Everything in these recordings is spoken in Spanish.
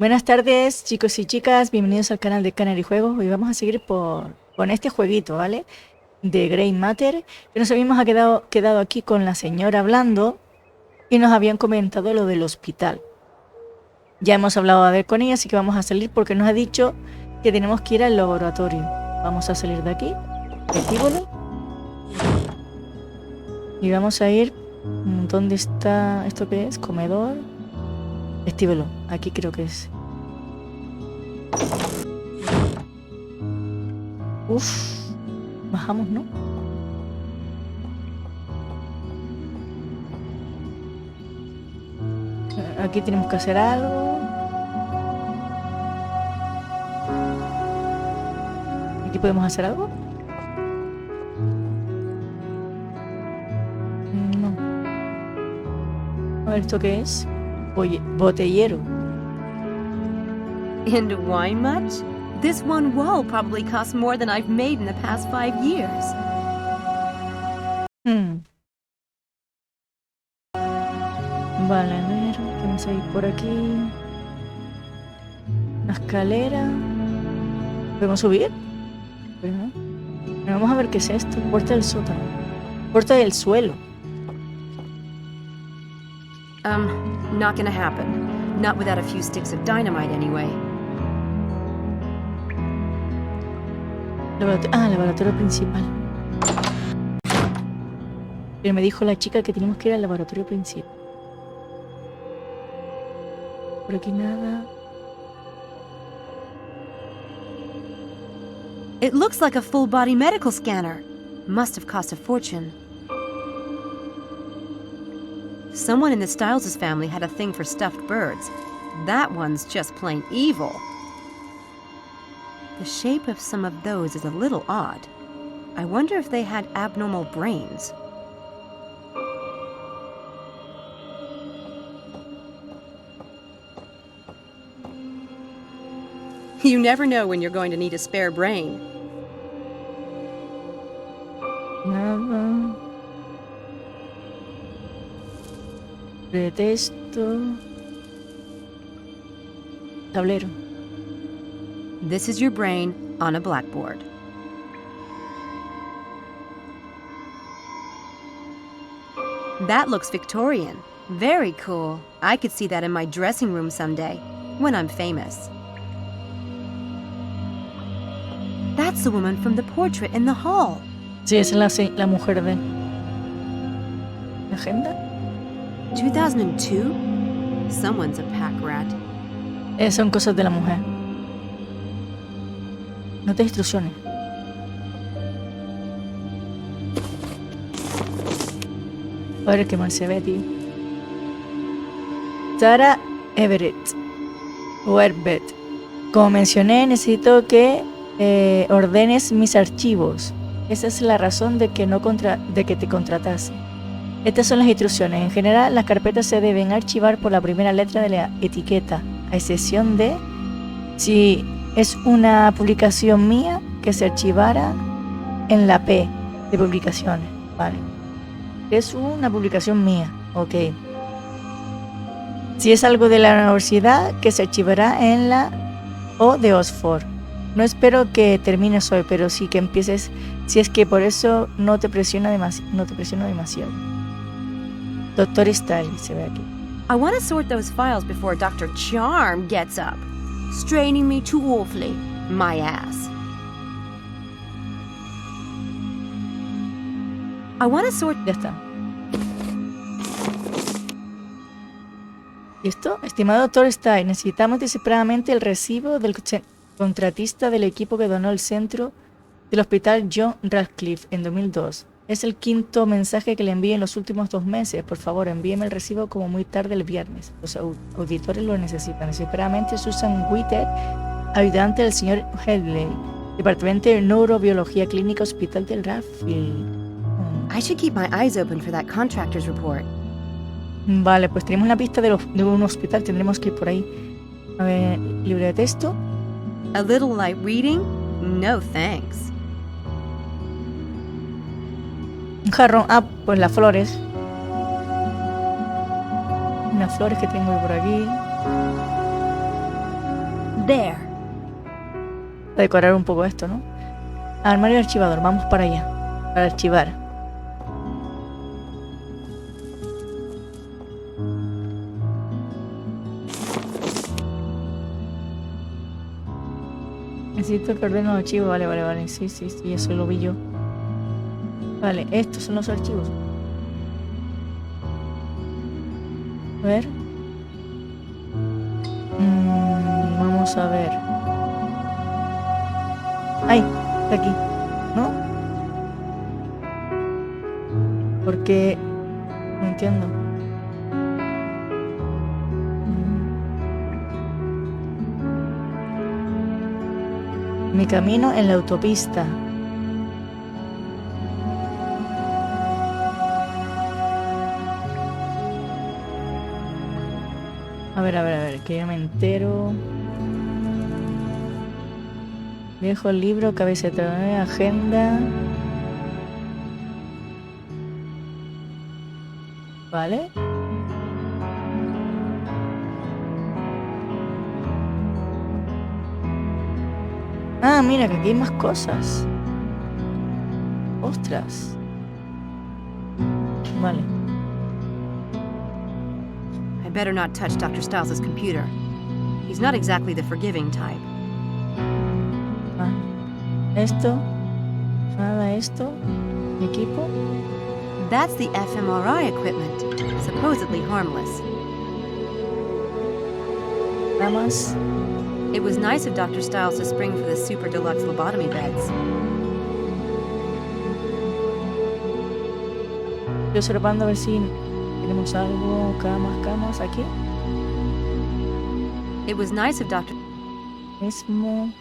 Buenas tardes, chicos y chicas, bienvenidos al canal de Canary Juegos. Hoy vamos a seguir con este jueguito, ¿vale? De Grey Matter, que nos habíamos quedado aquí con la señora hablando y nos habían comentado lo del hospital. Ya hemos hablado a ver con ella, así que vamos a salir porque nos ha dicho que tenemos que ir al laboratorio. Vamos a salir de aquí, vestíbulo, y vamos a ir. ¿Dónde está? ¿Esto qué es? Comedor. Vestíbulo, aquí creo que es. Uf, bajamos, ¿no? Aquí tenemos que hacer algo. ¿Aquí podemos hacer algo? No. A ver, ¿esto qué es? Botellero. Into wine much? This one wall probably costs more than I've made in the past 5 years. Vale, a ver, vamos a ir por aquí. Una escalera. ¿Podemos subir? Pues no. Vamos a ver qué es esto. Puerta del sótano. Puerta del suelo. Not gonna happen. Not without a few sticks of dynamite anyway. Laboratorio principal. Pero me dijo la chica que teníamos que ir al laboratorio principal. Por aquí nada. It looks like a full-body medical scanner. Must have cost a fortune. Someone in the Styles' family had a thing for stuffed birds. That one's just plain evil. The shape of some of those is a little odd. I wonder if they had abnormal brains. You never know when you're going to need a spare brain. Nada. Detesto. Tablero. This is your brain on a blackboard. That looks Victorian. Very cool. I could see that in my dressing room someday, when I'm famous. That's the woman from the portrait in the hall. Sí, es la mujer de... ¿La agenda? 2002? Someone's a pack rat. Son cosas de la mujer. No te instrucciones. A ver qué mal se ve, tío. Sarah Everett. O Herbert. Como mencioné, necesito que ordenes mis archivos. Esa es la razón de que te contratase. Estas son las instrucciones. En general, las carpetas se deben archivar por la primera letra de la etiqueta, a excepción de si es una publicación mía, que se archivara en la P de publicaciones. Vale. Es una publicación mía. Ok. Si es algo de la universidad, que se archivará en la O de Oxford. No espero que termines hoy, pero sí que empieces, si es que por eso no te presiono demasiado. Doctor Style se ve aquí. I want to sort those files before Dr. Charm gets up, straining me too awfully. My ass. I want to sort... Ya está. ¿Listo? Estimado Dr. Style, necesitamos desesperadamente el recibo del contratista del equipo que donó el centro del hospital John Radcliffe en 2002. Es el quinto mensaje que le envío en los últimos 2 meses. Por favor, envíeme el recibo como muy tarde el viernes. Los auditores lo necesitan. Desesperadamente, Susan Whitter, ayudante del señor Headley, Departamento de Neurobiología Clínica, Hospital del Radcliffe. I should keep my eyes open for that contractor's report. Vale, pues tenemos la pista de un hospital. Tendremos que ir por ahí. A ver, libro de texto. A little light reading? No thanks. Un jarrón. Pues las flores. Unas flores que tengo por aquí. There. Decorar un poco esto, ¿no? Armario archivador, vamos para allá. Para archivar. Necesito que ordene los archivos. Vale. Sí, eso lo vi yo. Vale, estos son los archivos. A ver. Vamos a ver. ¡Ay! Está aquí. ¿No? Porque... No entiendo. Mi camino en la autopista. A ver, que yo me entero. Viejo libro, cabecera, agenda. Vale. Ah, mira, que aquí hay más cosas. Ostras. Vale. I better not touch Dr. Stiles' computer. He's not exactly the forgiving type. Esto. Nada, esto. Mi equipo. That's the fMRI equipment, supposedly harmless. Nada más. It was nice of Dr. Stiles to spring for the super deluxe lobotomy beds. Estoy observando a ver si tenemos algo. Camas, aquí. It was nice of Dr. Mismo.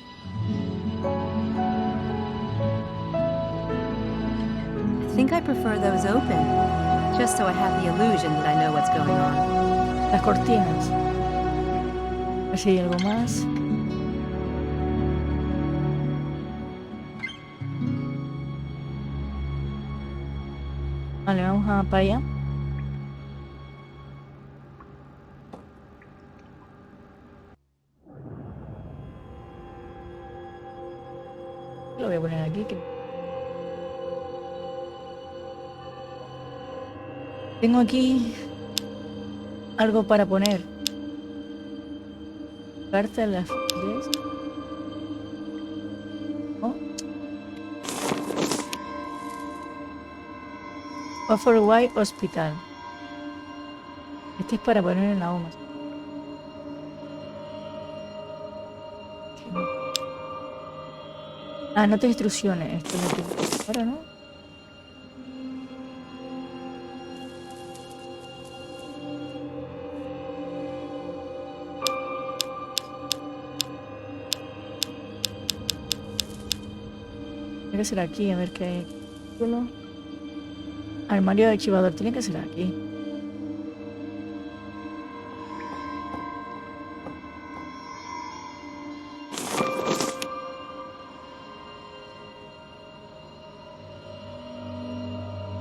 I think I prefer those open, just so I have the illusion that I know what's going on. Las cortinas. A ver si hay algo más. Vale, vamos a para allá. Lo voy a poner aquí. Tengo aquí algo para poner. Parte de las... ¿Oh? White Hospital. Este es para poner en la OMA. Ah, no te instrucciones. Esto es lo que... Ahora no. Tiene que ser aquí, a ver qué hay. Armario de archivador, tiene que ser aquí.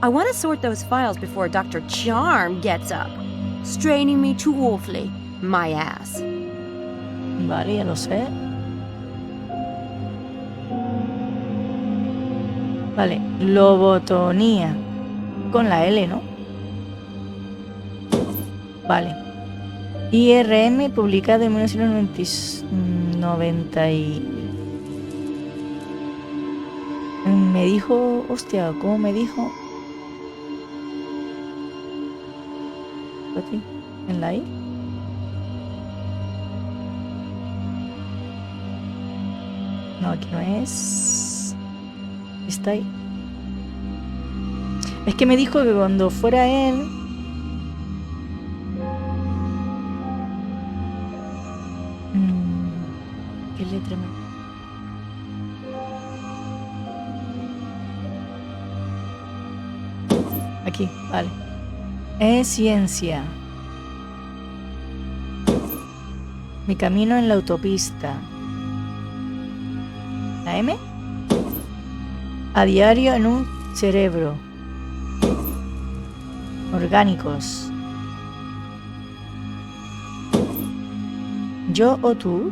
I want to sort those files before Dr. Charm gets up, straining me too awfully. My ass. Vale, ya lo sé. Vale, lobotomía. Con la L, ¿no? Vale. IRM publicado en 1990 y... Me dijo... Hostia, ¿cómo me dijo? Aquí, en la I. No, aquí no es. Está ahí. Es que me dijo que cuando fuera él... ¿Qué letra me... Aquí, vale. Es ciencia. Mi camino en la autopista. ¿La M? A diario en un cerebro. Orgánicos. ¿Yo o tú?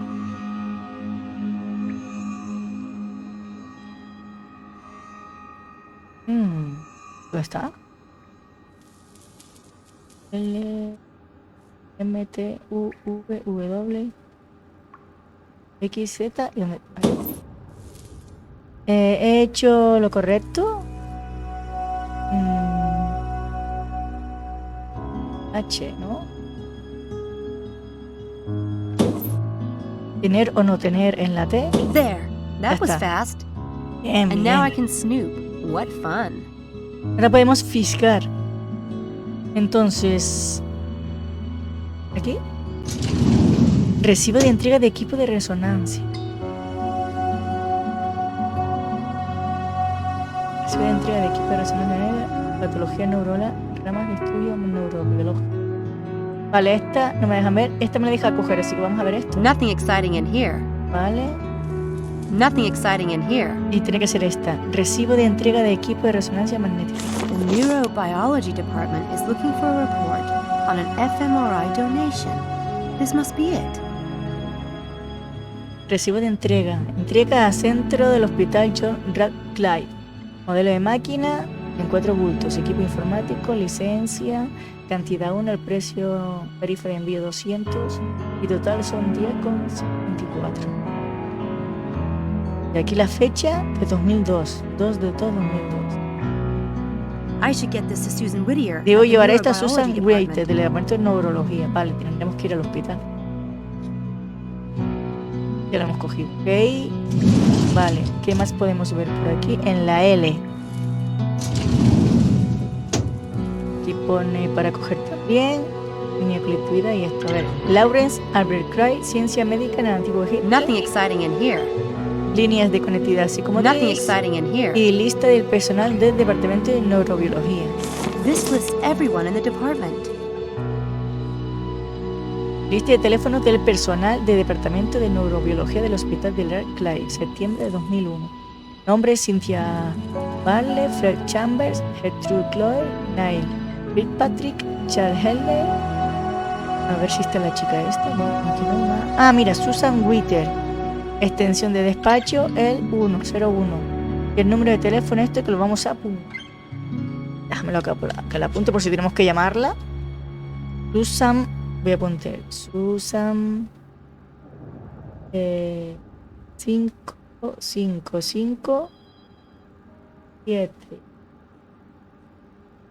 ¿Dónde está? L, M, T, U, V, W, X, Z y ¿dónde? ¿He hecho lo correcto? H, ¿no? Tener o no tener en la T. There. Ya That was está. fast. Bien, And now I bien. can snoop. What fun. Ahora podemos fisgar. Entonces, aquí. Recibo de entrega de equipo de resonancia. Recibo de entrega de equipo de resonancia, patología neuronal, ramas de estudio neurobiológico. Vale, esta no me dejan ver. Esta me la deja coger, así que vamos a ver esto. Nothing exciting in here. Vale. Nothing exciting in here. Y tiene que ser esta. Recibo de entrega de equipo de resonancia magnética. The neurobiology department is looking for a report on an fMRI donation. This must be it. Recibo de entrega. Entrega a centro del hospital John Radcliffe. Modelo de máquina en 4 bultos. Equipo informático, licencia, cantidad 1, el precio tarifa de envío 200 y total son 10,24. Y aquí la fecha de 2002. 2 de todo 2002. I should get this to Susan Whittier. Debo at the llevar esto a neurobiology Susan department. Whittier del departamento de neurología. Vale, tendremos que ir al hospital. Ya lo hemos cogido. Ok. Vale, ¿qué más podemos ver por aquí? En la L. Aquí pone para coger también. Mioclitoida y esto. A ver. Lawrence Albert Cray, ciencia médica en el antiguo Egipto. Nothing exciting in here. Líneas de conectividad Nothing psicomotriz. exciting in here. Y lista del personal del departamento de neurobiología. This lists everyone in the department. Lista de teléfonos del personal del departamento de neurobiología del hospital de Radcliffe, septiembre de 2001. Nombre: Cynthia Barley, Fred Chambers, Gertrude Chloe, Neil Fitzpatrick, Charles Helder. A ver si está la chica esta. No, aquí no hay más. Ah, mira, Susan Whittier. Extensión de despacho, el 101. Y el número de teléfono este que lo vamos a apuntar. Déjamelo acá, que la apunte por si tenemos que llamarla. Susan, voy a apuntar. Susan 5, 5, 5, 7,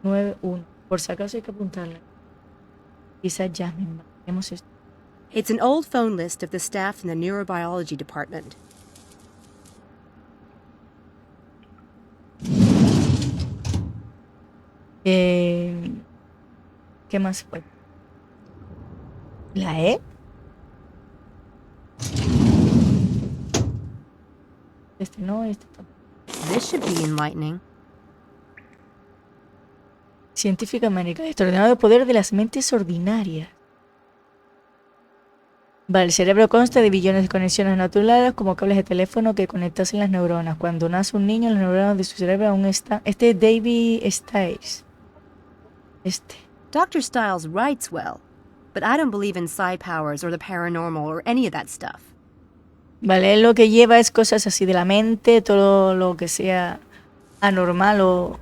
9, 1. Por si acaso hay que apuntarla. Quizás llamen. Hemos esto. It's an old phone list of the staff in the neurobiology department. ¿Qué más fue? ¿La E? Este no, este tampoco. This should be enlightening. Científica América. Extraordinario poder de las mentes ordinarias. Vale, el cerebro consta de billones de conexiones naturales como cables de teléfono que conectasen las neuronas. Cuando nace un niño, las neuronas de su cerebro aún están... Este es David Stiles. Dr. Stiles writes well, but I don't believe in psi powers or the paranormal or any of that stuff. Vale, él lo que lleva es cosas así de la mente, todo lo que sea anormal o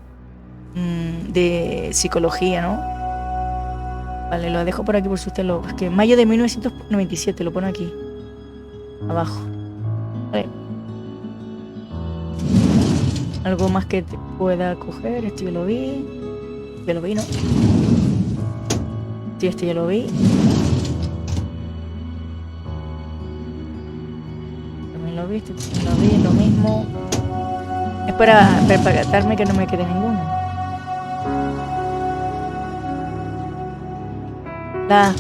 de psicología, ¿no? Vale, lo dejo por aquí por si usted lo... Es que mayo de 1997 lo pone aquí. Abajo. Vale. Algo más que te pueda coger. Este ya lo vi. Ya lo vi, ¿no? Sí, este ya lo vi. También lo vi, este también lo vi. Lo mismo. Es para percatarme que no me quede ninguno. La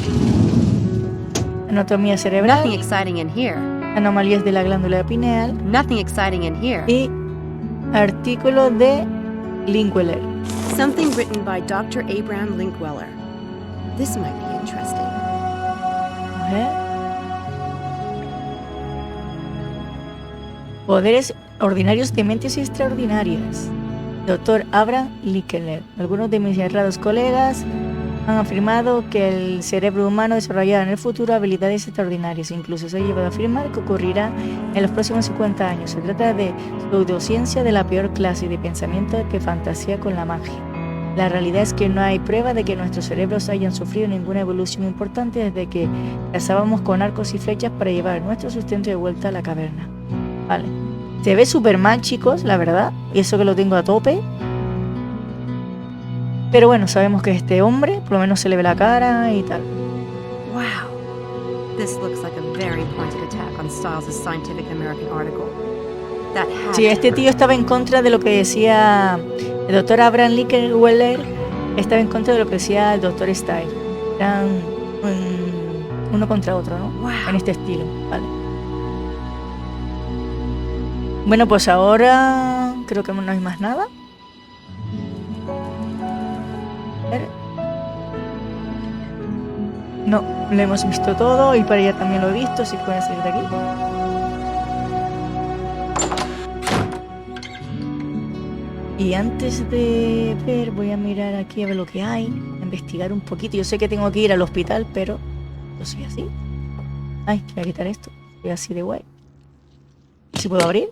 anatomía cerebral, Nothing exciting in here. anomalías de la glándula pineal Nothing exciting in here. y artículo de Linkweller. Something written by Dr. Abraham Linkweller. This might be interesting. A ver. Poderes ordinarios de mentes extraordinarias. Dr. Abraham Linkweller. Algunos de mis errados colegas han afirmado que el cerebro humano desarrollará en el futuro habilidades extraordinarias. Incluso se ha llevado a afirmar que ocurrirá en los próximos 50 años. Se trata de pseudociencia de la peor clase y de pensamiento que fantasía con la magia. La realidad es que no hay prueba de que nuestros cerebros hayan sufrido ninguna evolución importante desde que cazábamos con arcos y flechas para llevar nuestro sustento de vuelta a la caverna. Vale. Se ve súper mal, chicos, la verdad. Y eso que lo tengo a tope. Pero bueno, sabemos que este hombre, por lo menos se le ve la cara y tal. Wow. This looks like a very pointed attack on Styles' Scientific American article. That had Sí, este tío estaba en contra de lo que decía el doctor Abraham Lincoln. Estaba en contra de lo que decía el doctor Style. Eran uno contra otro, ¿no? Wow. En este estilo, vale. Bueno, pues ahora creo que no hay más nada. A ver. No, lo hemos visto todo y para allá también lo he visto, así que pueden salir de aquí. Y antes de ver, voy a mirar aquí a ver lo que hay, a investigar un poquito. Yo sé que tengo que ir al hospital, pero yo soy así. Ay, voy a quitar esto. Soy así de guay. ¿Sí puedo abrir?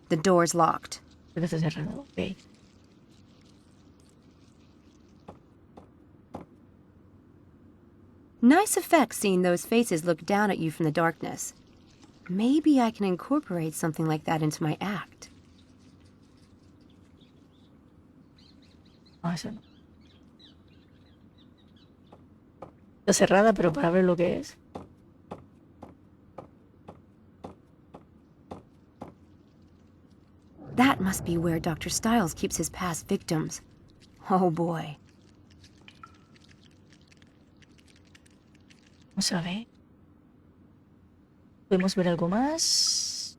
The door's locked. Porque está cerrado. Ok. Nice effect seeing those faces look down at you from the darkness. Maybe I can incorporate something like that into my act. Ah, eso no. Está cerrada, pero para ver lo que es. That must be where Dr. Styles keeps his past victims. Oh boy. Vamos a ver. ¿Podemos ver algo más?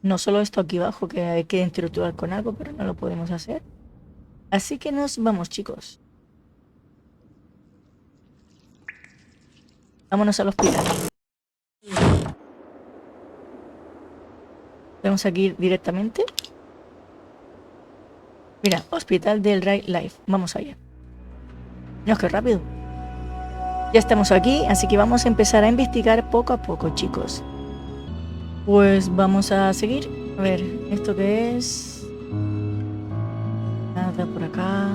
No solo esto aquí abajo, que hay que interactuar con algo, pero no lo podemos hacer. Así que nos vamos, chicos. Vámonos al hospital. Podemos aquí ir directamente. Mira, hospital del Right Life. Vamos allá. No, qué rápido. Ya estamos aquí, así que vamos a empezar a investigar poco a poco, chicos. Pues vamos a seguir. A ver, ¿esto qué es? Nada por acá.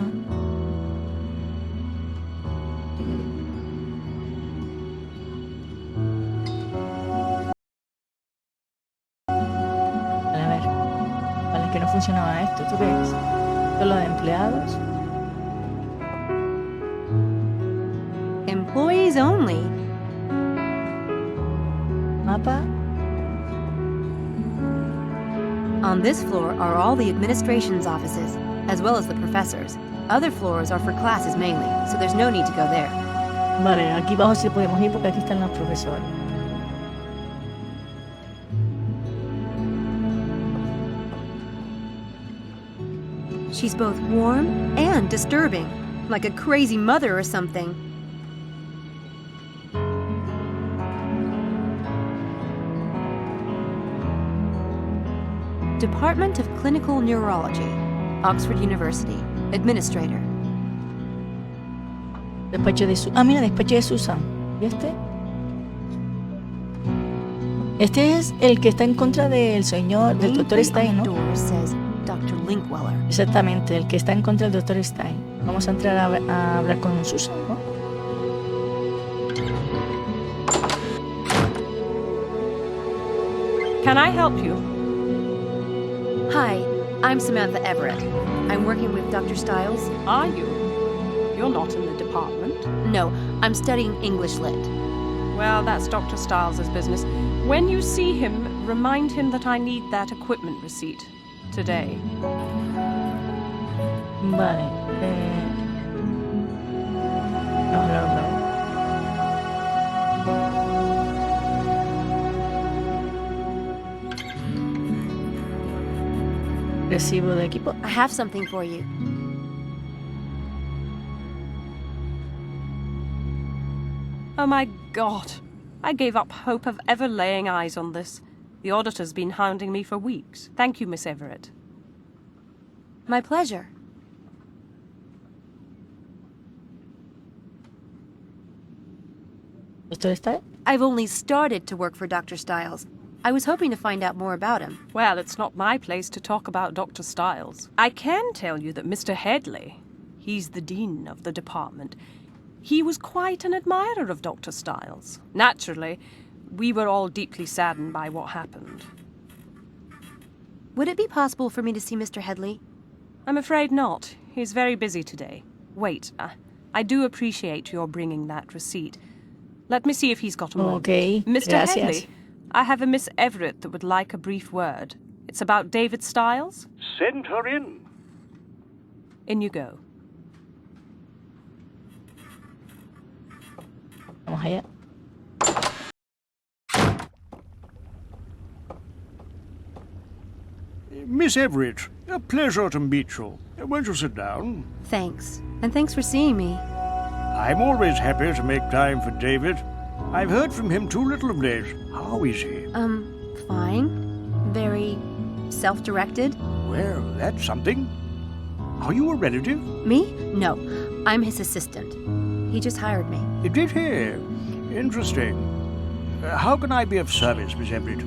Vale, a ver. Vale, que no funcionaba esto. ¿Esto qué es? ¿Esto es lo de empleados? Employees only. Mapa. On this floor are all the administration's offices, as well as the professors. Other floors are for classes mainly, so there's no need to go there. Vale, aquí abajo sí podemos ir porque aquí están los profesores. She's both warm and disturbing, like a crazy mother or something. Department of Clinical Neurology, Oxford University, Administrator. Despacho de Susan. Ah, mira, despacho de Susan. ¿Y este? Este es el que está en contra del señor, del doctor Stein, ¿no? Door says Dr. Linkweller. Exactamente, el que está en contra del doctor Stein. Vamos a entrar a hablar con Susan, ¿no? Can I help you? Hi, I'm Samantha Everett. I'm working with Dr. Styles. Are you? You're not in the department. No, I'm studying English Lit. Well, that's Dr. Stiles' business. When you see him, remind him that I need that equipment receipt today. Vale. No. Recibo de equipo. I have something for you. Oh my God. I gave up hope of ever laying eyes on this. The auditor's been hounding me for weeks. Thank you, Miss Everett. My pleasure. ¿Esto está? I've only started to work for Dr. Styles. I was hoping to find out more about him. Well, it's not my place to talk about Dr. Stiles. I can tell you that Mr. Headley, He's the dean of the department. He was quite an admirer of Dr. Styles. Naturally, we were all deeply saddened by what happened. Would it be possible for me to see Mr. Headley? I'm afraid not. He's very busy today. Wait, I do appreciate your bringing that receipt. Let me see if he's got a moment. Okay, Mr. gracias. Headley, I have a Miss Everett that would like a brief word. It's about David Styles. Send her in. In you go. Vamos allá. Miss Everett, a pleasure to meet you. Won't you sit down? Thanks. And thanks for seeing me. I'm always happy to make time for David. I've heard from him too little of late. How is he? Fine. Very self-directed. Well, that's something. Are you a relative? Me? No. I'm his assistant. He just hired me. Did he? Interesting. How can I be of service, Miss Everett?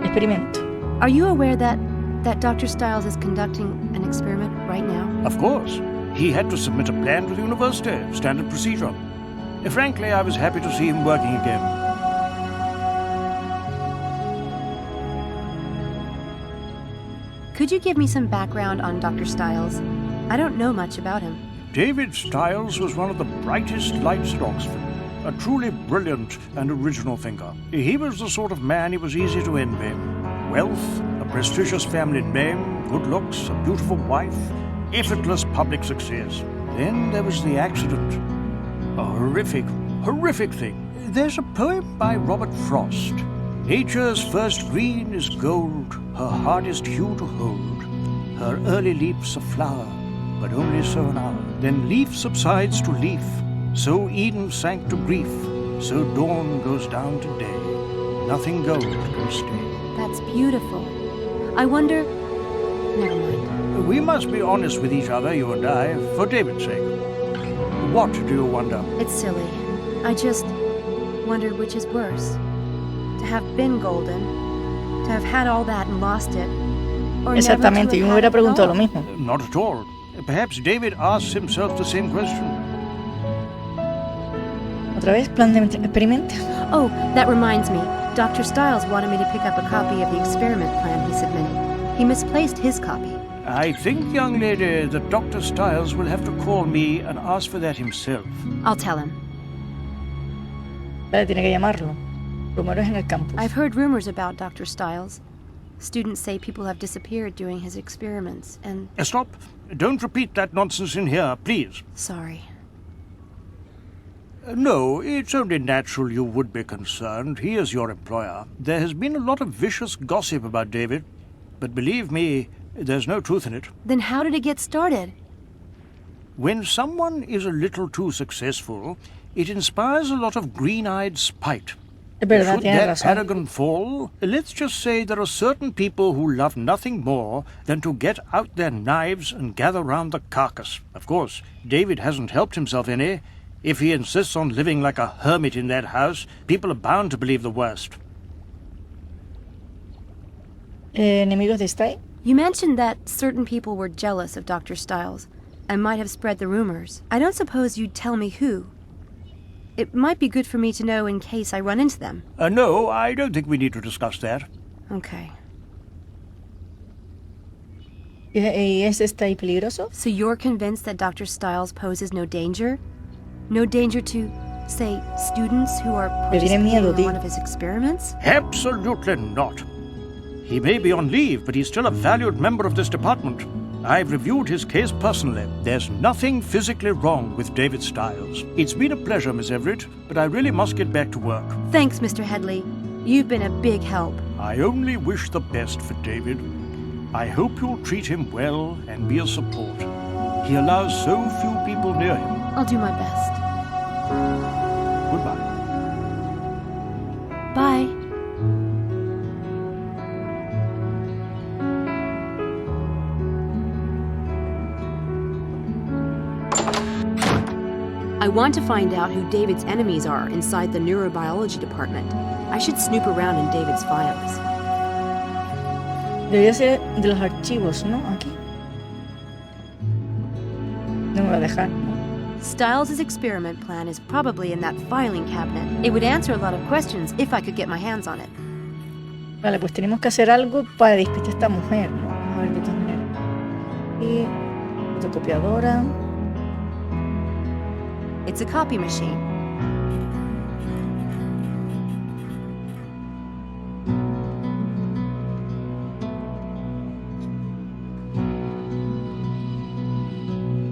Experimento. Are you aware that Dr. Styles is conducting an experiment right now? Of course. He had to submit a plan to the university, standard procedure. Frankly, I was happy to see him working again. Could you give me some background on Dr. Styles? I don't know much about him. David Styles was one of the brightest lights at Oxford. A truly brilliant and original thinker. He was the sort of man it was easy to envy. Wealth, a prestigious family name, good looks, a beautiful wife, effortless public success. Then there was the accident. A horrific thing. There's a poem by Robert Frost. Nature's first green is gold, her hardest hue to hold. Her early leaf's a flower, but only so an hour. Then leaf subsides to leaf. So Eden sank to grief, so dawn goes down to day. Nothing gold can stay. That's beautiful. I wonder... Never mind. We must be honest with each other, you and I, for David's sake. What do you wonder? It's silly. I just wondered which is worse. To have been golden, to have had all that and lost it, or Exactamente, yo me hubiera preguntado lo mismo. Not at all. Perhaps David asks himself the same question. Otra vez, plan de experimento. Oh, that reminds me. Dr. Styles wanted me to pick up a copy of the experiment plan he submitted. He misplaced his copy. I think, young lady, that Dr. Styles will have to call me and ask for that himself. I'll tell him. Vale, tiene que llamarlo. Rumores en el campus. I've heard rumors about Dr. Styles. Students say people have disappeared during his experiments, and... Stop. Don't repeat that nonsense in here, please. Sorry. No, it's only natural you would be concerned. He is your employer. There has been a lot of vicious gossip about David, but believe me, there's no truth in it. Then how did it get started? When someone is a little too successful, it inspires a lot of green-eyed spite. Es verdad, Should tiene that razón. paragon fall, let's just say there are certain people who love nothing more than to get out their knives and gather round the carcass. Of course, David hasn't helped himself any. If he insists on living like a hermit in that house, people are bound to believe the worst. Enemigos de Style. You mentioned that certain people were jealous of Dr. Styles and might have spread the rumors. I don't suppose you'd tell me who. It might be good for me to know in case I run into them. No, I don't think we need to discuss that. Okay. ¿Y es Style peligroso? So you're convinced that Dr. Styles poses no danger? No danger to, say, students who are Le tiene participating miedo, in tío. one of his experiments? Absolutely not. He may be on leave, but he's still a valued member of this department. I've reviewed his case personally. There's nothing physically wrong with David Styles. It's been a pleasure, Miss Everett, but I really must get back to work. Thanks, Mr. Headley. You've been a big help. I only wish the best for David. I hope you'll treat him well and be a support. He allows so few people near him. I'll do my best. Goodbye. Bye. want to find out who David's enemies are inside the neurobiology department, I should snoop around in David's files. Debería ser de los archivos, ¿no? Aquí. No me va a dejar, ¿no? Stiles' experiment plan is probably in that filing cabinet. It would answer a lot of questions if I could get my hands on it. Vale, pues tenemos que hacer algo para despistar a esta mujer, ¿no? Vamos a ver de todas maneras. Y fotocopiadora. It's a copy machine.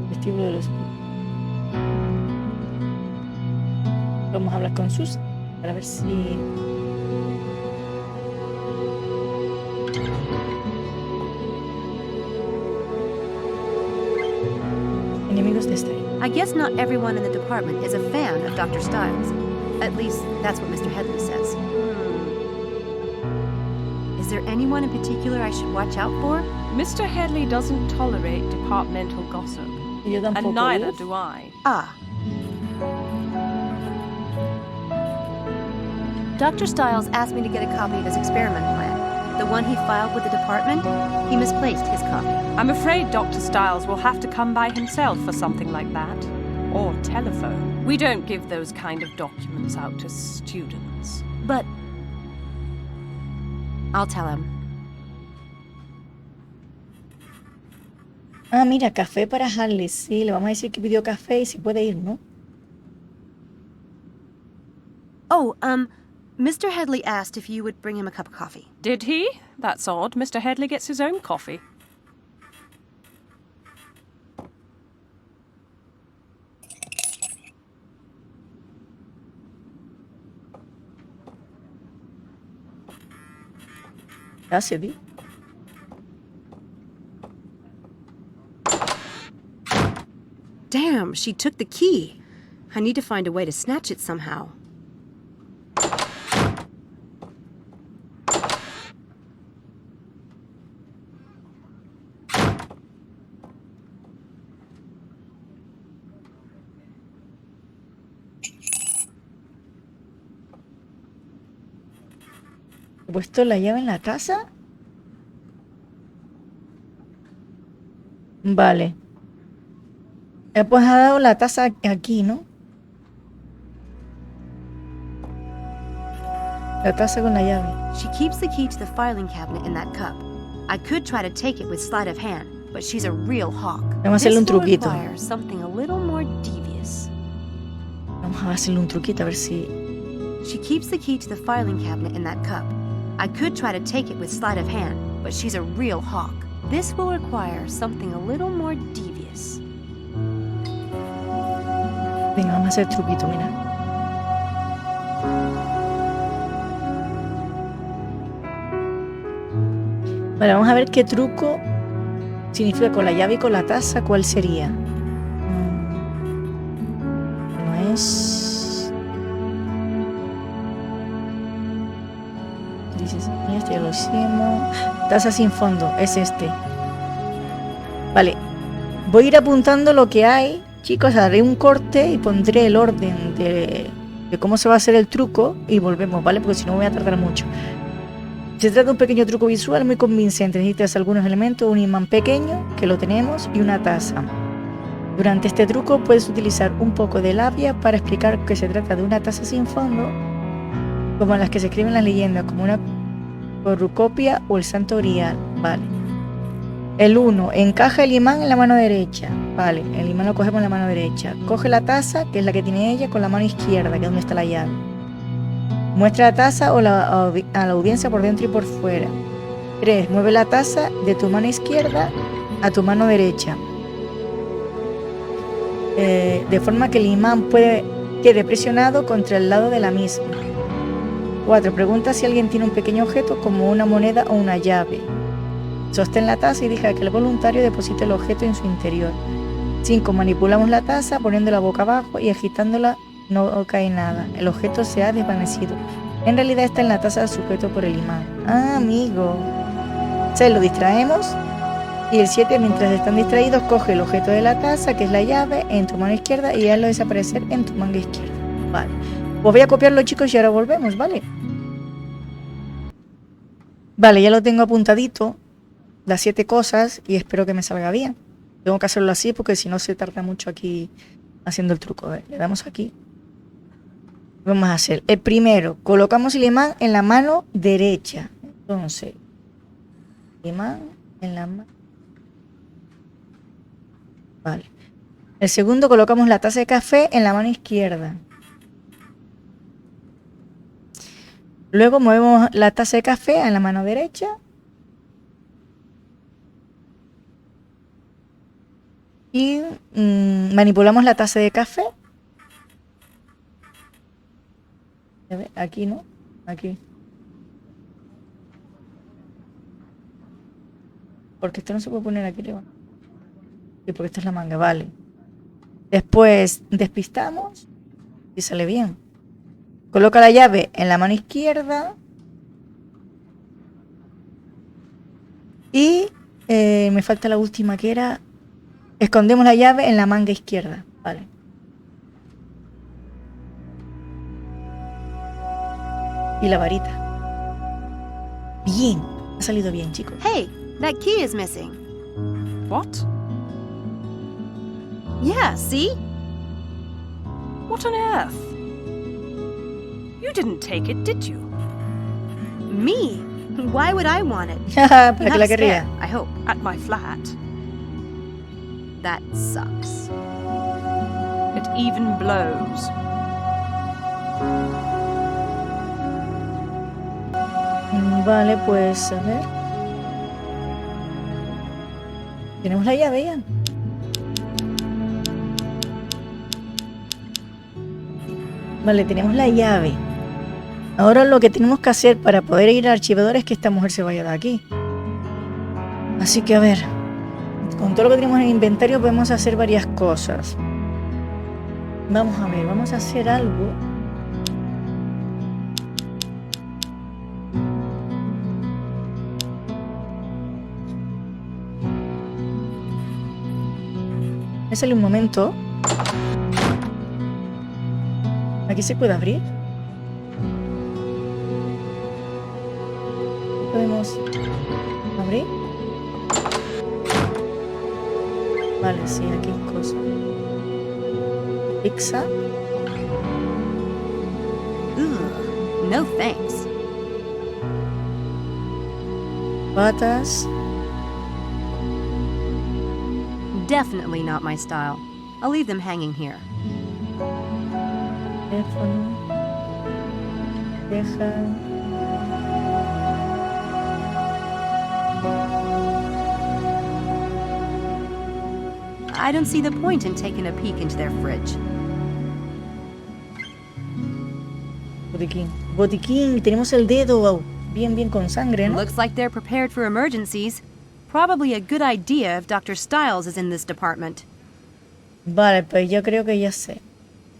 Vestíbulo de los... Vamos a hablar con Sus para ver si... Enemigos de Style. I guess not everyone in the department is a fan of Dr. Stiles. At least, that's what Mr. Headley says. Is there anyone in particular I should watch out for? Mr. Headley doesn't tolerate departmental gossip. Y yo tampoco. And neither do I. Ah. Dr. Stiles asked me to get a copy of his experiment plan. The one he filed with the department, he misplaced his copy. I'm afraid Dr. Stiles will have to come by himself for something like that. Or telephone. We don't give those kind of documents out to students. But I'll tell him. Ah, mira, café para Harley. Sí, le vamos a decir que pidió café y si puede ir, ¿no? Oh, Mr. Headley asked if you would bring him a cup of coffee. Did he? That's odd. Mr. Headley gets his own coffee. Gracias, Di. Damn, she took the key. I need to find a way to snatch it somehow. ¿He puesto la llave en la casa? Vale. Pues ha dado la taza aquí, ¿no? La taza con la llave. She keeps the key to the filing cabinet in that cup. I could try to take it with sleight of hand, but she's a real hawk. Vamos a hacerle un This will truquito. require something a little more devious. Vamos a hacerle un truquito a ver si... She keeps the key to the filing cabinet in that cup. I could try to take it with sleight of hand, but she's a real hawk. This will require something a little more devious. Venga, vamos a hacer truquito, mira. Vale, vamos a ver qué truco significa con la llave y con la taza. ¿Cuál sería? No es... Dices, este ya lo hicimos. Taza sin fondo, es este. Vale, voy a ir apuntando lo que hay. Chicos, haré un corte y pondré el orden de cómo se va a hacer el truco y volvemos, ¿vale? Porque si no voy a tardar mucho. Se trata de un pequeño truco visual muy convincente. Necesitas algunos elementos, un imán pequeño, que lo tenemos, y una taza. Durante este truco puedes utilizar un poco de labia para explicar que se trata de una taza sin fondo, como las que se escriben las leyendas, como una cornucopia o el santo grial, ¿vale? El 1, encaja el imán en la mano derecha. Vale, el imán lo cogemos en la mano derecha. Coge la taza, que es la que tiene ella, con la mano izquierda, que es donde está la llave. Muestra la taza a la audiencia por dentro y por fuera. 3, mueve la taza de tu mano izquierda a tu mano derecha. De forma que el imán quede presionado contra el lado de la misma. 4, pregunta si alguien tiene un pequeño objeto como una moneda o una llave. Sostén la taza y deja que el voluntario deposite el objeto en su interior. 5. Manipulamos la taza poniéndola boca abajo y agitándola no cae nada. El objeto se ha desvanecido. En realidad está en la taza sujeto por el imán. Ah, amigo. O sea, lo distraemos Y el 7, mientras están distraídos, coge el objeto de la taza, que es la llave, en tu mano izquierda y hazlo desaparecer en tu manga izquierda. Vale. Pues voy a copiarlo, chicos, y ahora volvemos, ¿vale? Vale, ya lo tengo apuntadito, las 7 cosas, y espero que me salga bien. Tengo que hacerlo así porque si no se tarda mucho aquí haciendo el truco. A ver, le damos aquí. Vamos a hacer el primero. Colocamos el imán en la mano derecha. Entonces, imán en la mano. Vale. El segundo, colocamos la taza de café en la mano izquierda. Luego movemos la taza de café en la mano derecha. Y manipulamos la taza de café. Aquí, ¿no? Aquí. Porque esto no se puede poner aquí arriba. Sí, porque esta es la manga, vale. Después despistamos y sale bien. Coloca la llave en la mano izquierda. Y me falta la última, que era... Escondemos la llave en la manga izquierda. Vale. Y la varita. Bien. Ha salido bien, chicos. Hey, that key is missing. What? Yeah, see? What on earth? You didn't take it, did you? Me? Why would I want it? ¿Para You qué have la a spare, querría? I hope. At my flat. That sucks. It even blows. Vale, pues a ver. Tenemos la llave ya. Vale, tenemos la llave. Ahora lo que tenemos que hacer para poder ir al archivador es que esta mujer se vaya de aquí. Así que a ver, con todo lo que tenemos en el inventario podemos hacer varias cosas. Vamos a ver, vamos a hacer algo. Me sale un momento. ¿Aquí se puede abrir? ¿Podemos abrir? Vale, sí, aquí hay cosas. Pizza. Ugh, no thanks. Patas. Definitely not my style. I'll leave them hanging here. Teléfono. Deja. I don't see the point in taking a peek into their fridge. Botiquín. Botiquín. Tenemos el dedo bien, bien con sangre, ¿no? Looks like they're prepared for emergencies. Probably a good idea if Dr. Stiles is in this department. Vale, pues yo creo que ya sé.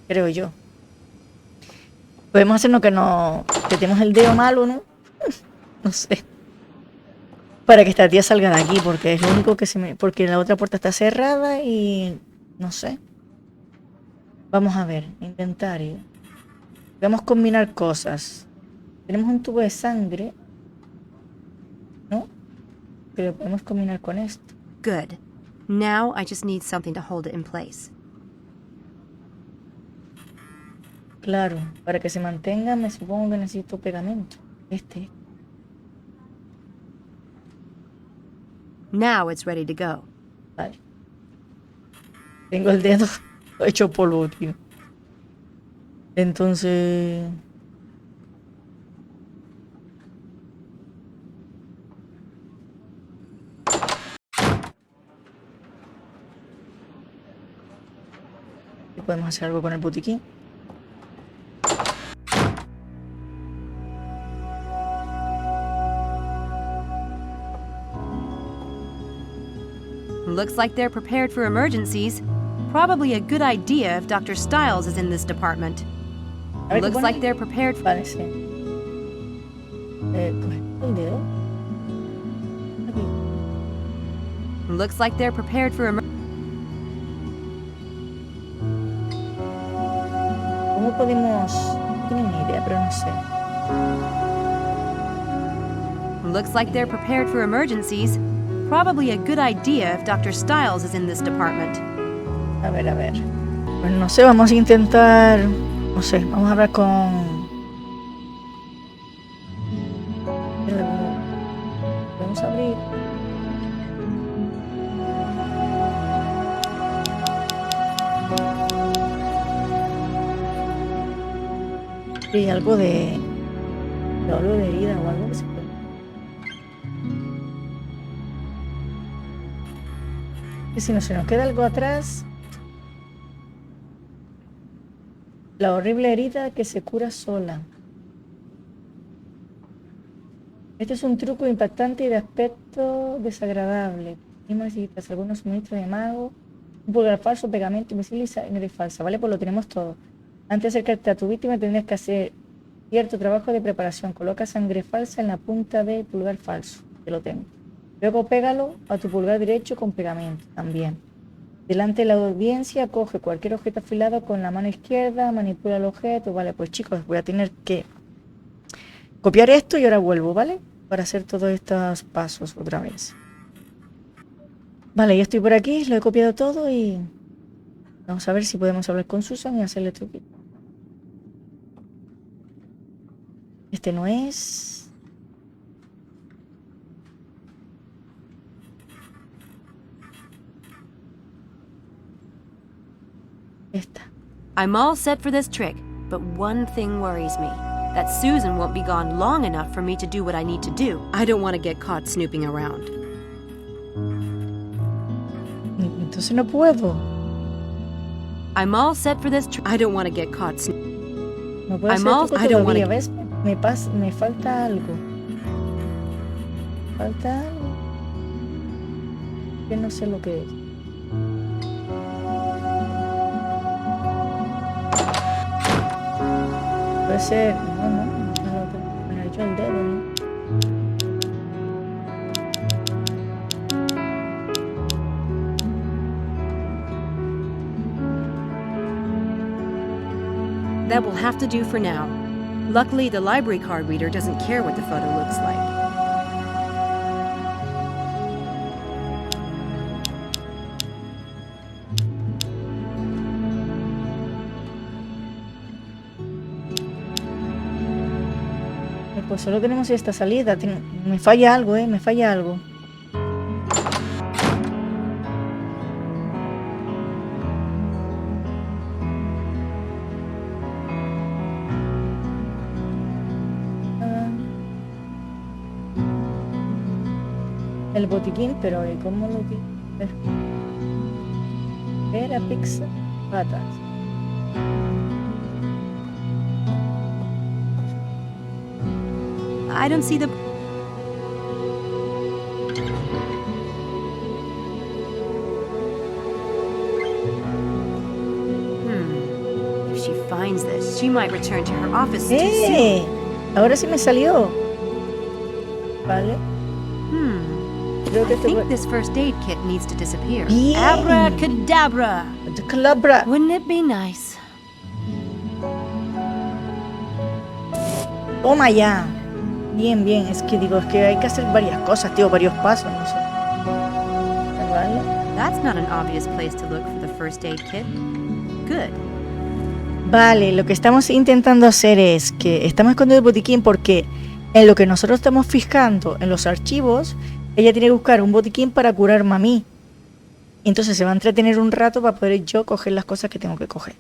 Creo yo. Podemos hacernos que tenemos el dedo malo, ¿no? No sé. Para que esta tía salga de aquí, porque es lo único que porque la otra puerta está cerrada y... no sé. Vamos a ver, inventario. Vamos a combinar cosas. Tenemos un tubo de sangre, ¿no? Pero podemos combinar con esto. Good. Now I just need something to hold it in place. Claro, para que se mantenga me supongo que necesito pegamento. Este. Now it's ready to go. Vale. Tengo el dedo hecho polvo, tío. Entonces... podemos hacer algo con el botiquín. Looks like they're prepared for emergencies. Probably a good idea if Dr. Stiles is in this department. A ver, Looks ¿qué like pone? they're prepared for... Vale, sí. Coge el dedo. Aquí. Looks like they're prepared for ¿Cómo podemos...? No tengo ni idea, pero no sé. Looks like they're prepared for emergencies. Probably a good idea if Dr. Stiles is in this department. A ver, a ver. Pues no sé, vamos a intentar... No sé, vamos a hablar con... Vamos a abrir... Sí, algo de... algo de herida o algo que se puede... Que si no se nos queda algo atrás... La horrible herida que se cura sola. Este es un truco impactante y de aspecto desagradable. Y necesitas algunos suministros de mago, un pulgar falso, pegamento invisible y sangre falsa. Vale, pues lo tenemos todo. Antes de acercarte a tu víctima tendrías que hacer cierto trabajo de preparación. Coloca sangre falsa en la punta del pulgar falso. Que lo tengo. Luego pégalo a tu pulgar derecho con pegamento también. Delante de la audiencia, coge cualquier objeto afilado con la mano izquierda, manipula el objeto. Vale, pues chicos, voy a tener que copiar esto y ahora vuelvo, ¿vale? Para hacer todos estos pasos otra vez. Vale, ya estoy por aquí, lo he copiado todo y vamos a ver si podemos hablar con Susan y hacerle truquito. Este no es... Esta. I'm all set for this trick, but one thing worries me. That Susan won't be gone long enough for me to do what I need to do. I don't want to get caught snooping around. Entonces no puedo. I'm all set for this trick. I don't want to get caught snooping. No puedo hacer truco todavía, ¿ves? Me falta algo. Falta algo. Que no sé lo que es. Puede ser... No lo tengo que poner yo el dedo, ¿no? That will have to do for now. Luckily, the library card reader doesn't care what the photo looks like. Pues solo tenemos esta salida. Me falla algo, me falla algo. El botiquín, pero ¿cómo lo tiene? Era pizza, patas. I don't see the... If she finds this, she might return to her office too soon. Ahora sí me salió. Vale. Creo que I think this first aid kit needs to disappear. Bien. Abracadabra! Calabra. Wouldn't it be nice? Toma ya. Bien, bien. Es que digo, es que hay que hacer varias cosas, tío, varios pasos, no sé. ¿Vale? That's not an obvious place to look for the first aid kit. Good. Vale, lo que estamos intentando hacer es que estamos escondiendo el botiquín porque en lo que nosotros estamos fijando en los archivos, ella tiene que buscar un botiquín para curarme a mí. Entonces se va a entretener un rato para poder yo coger las cosas que tengo que coger.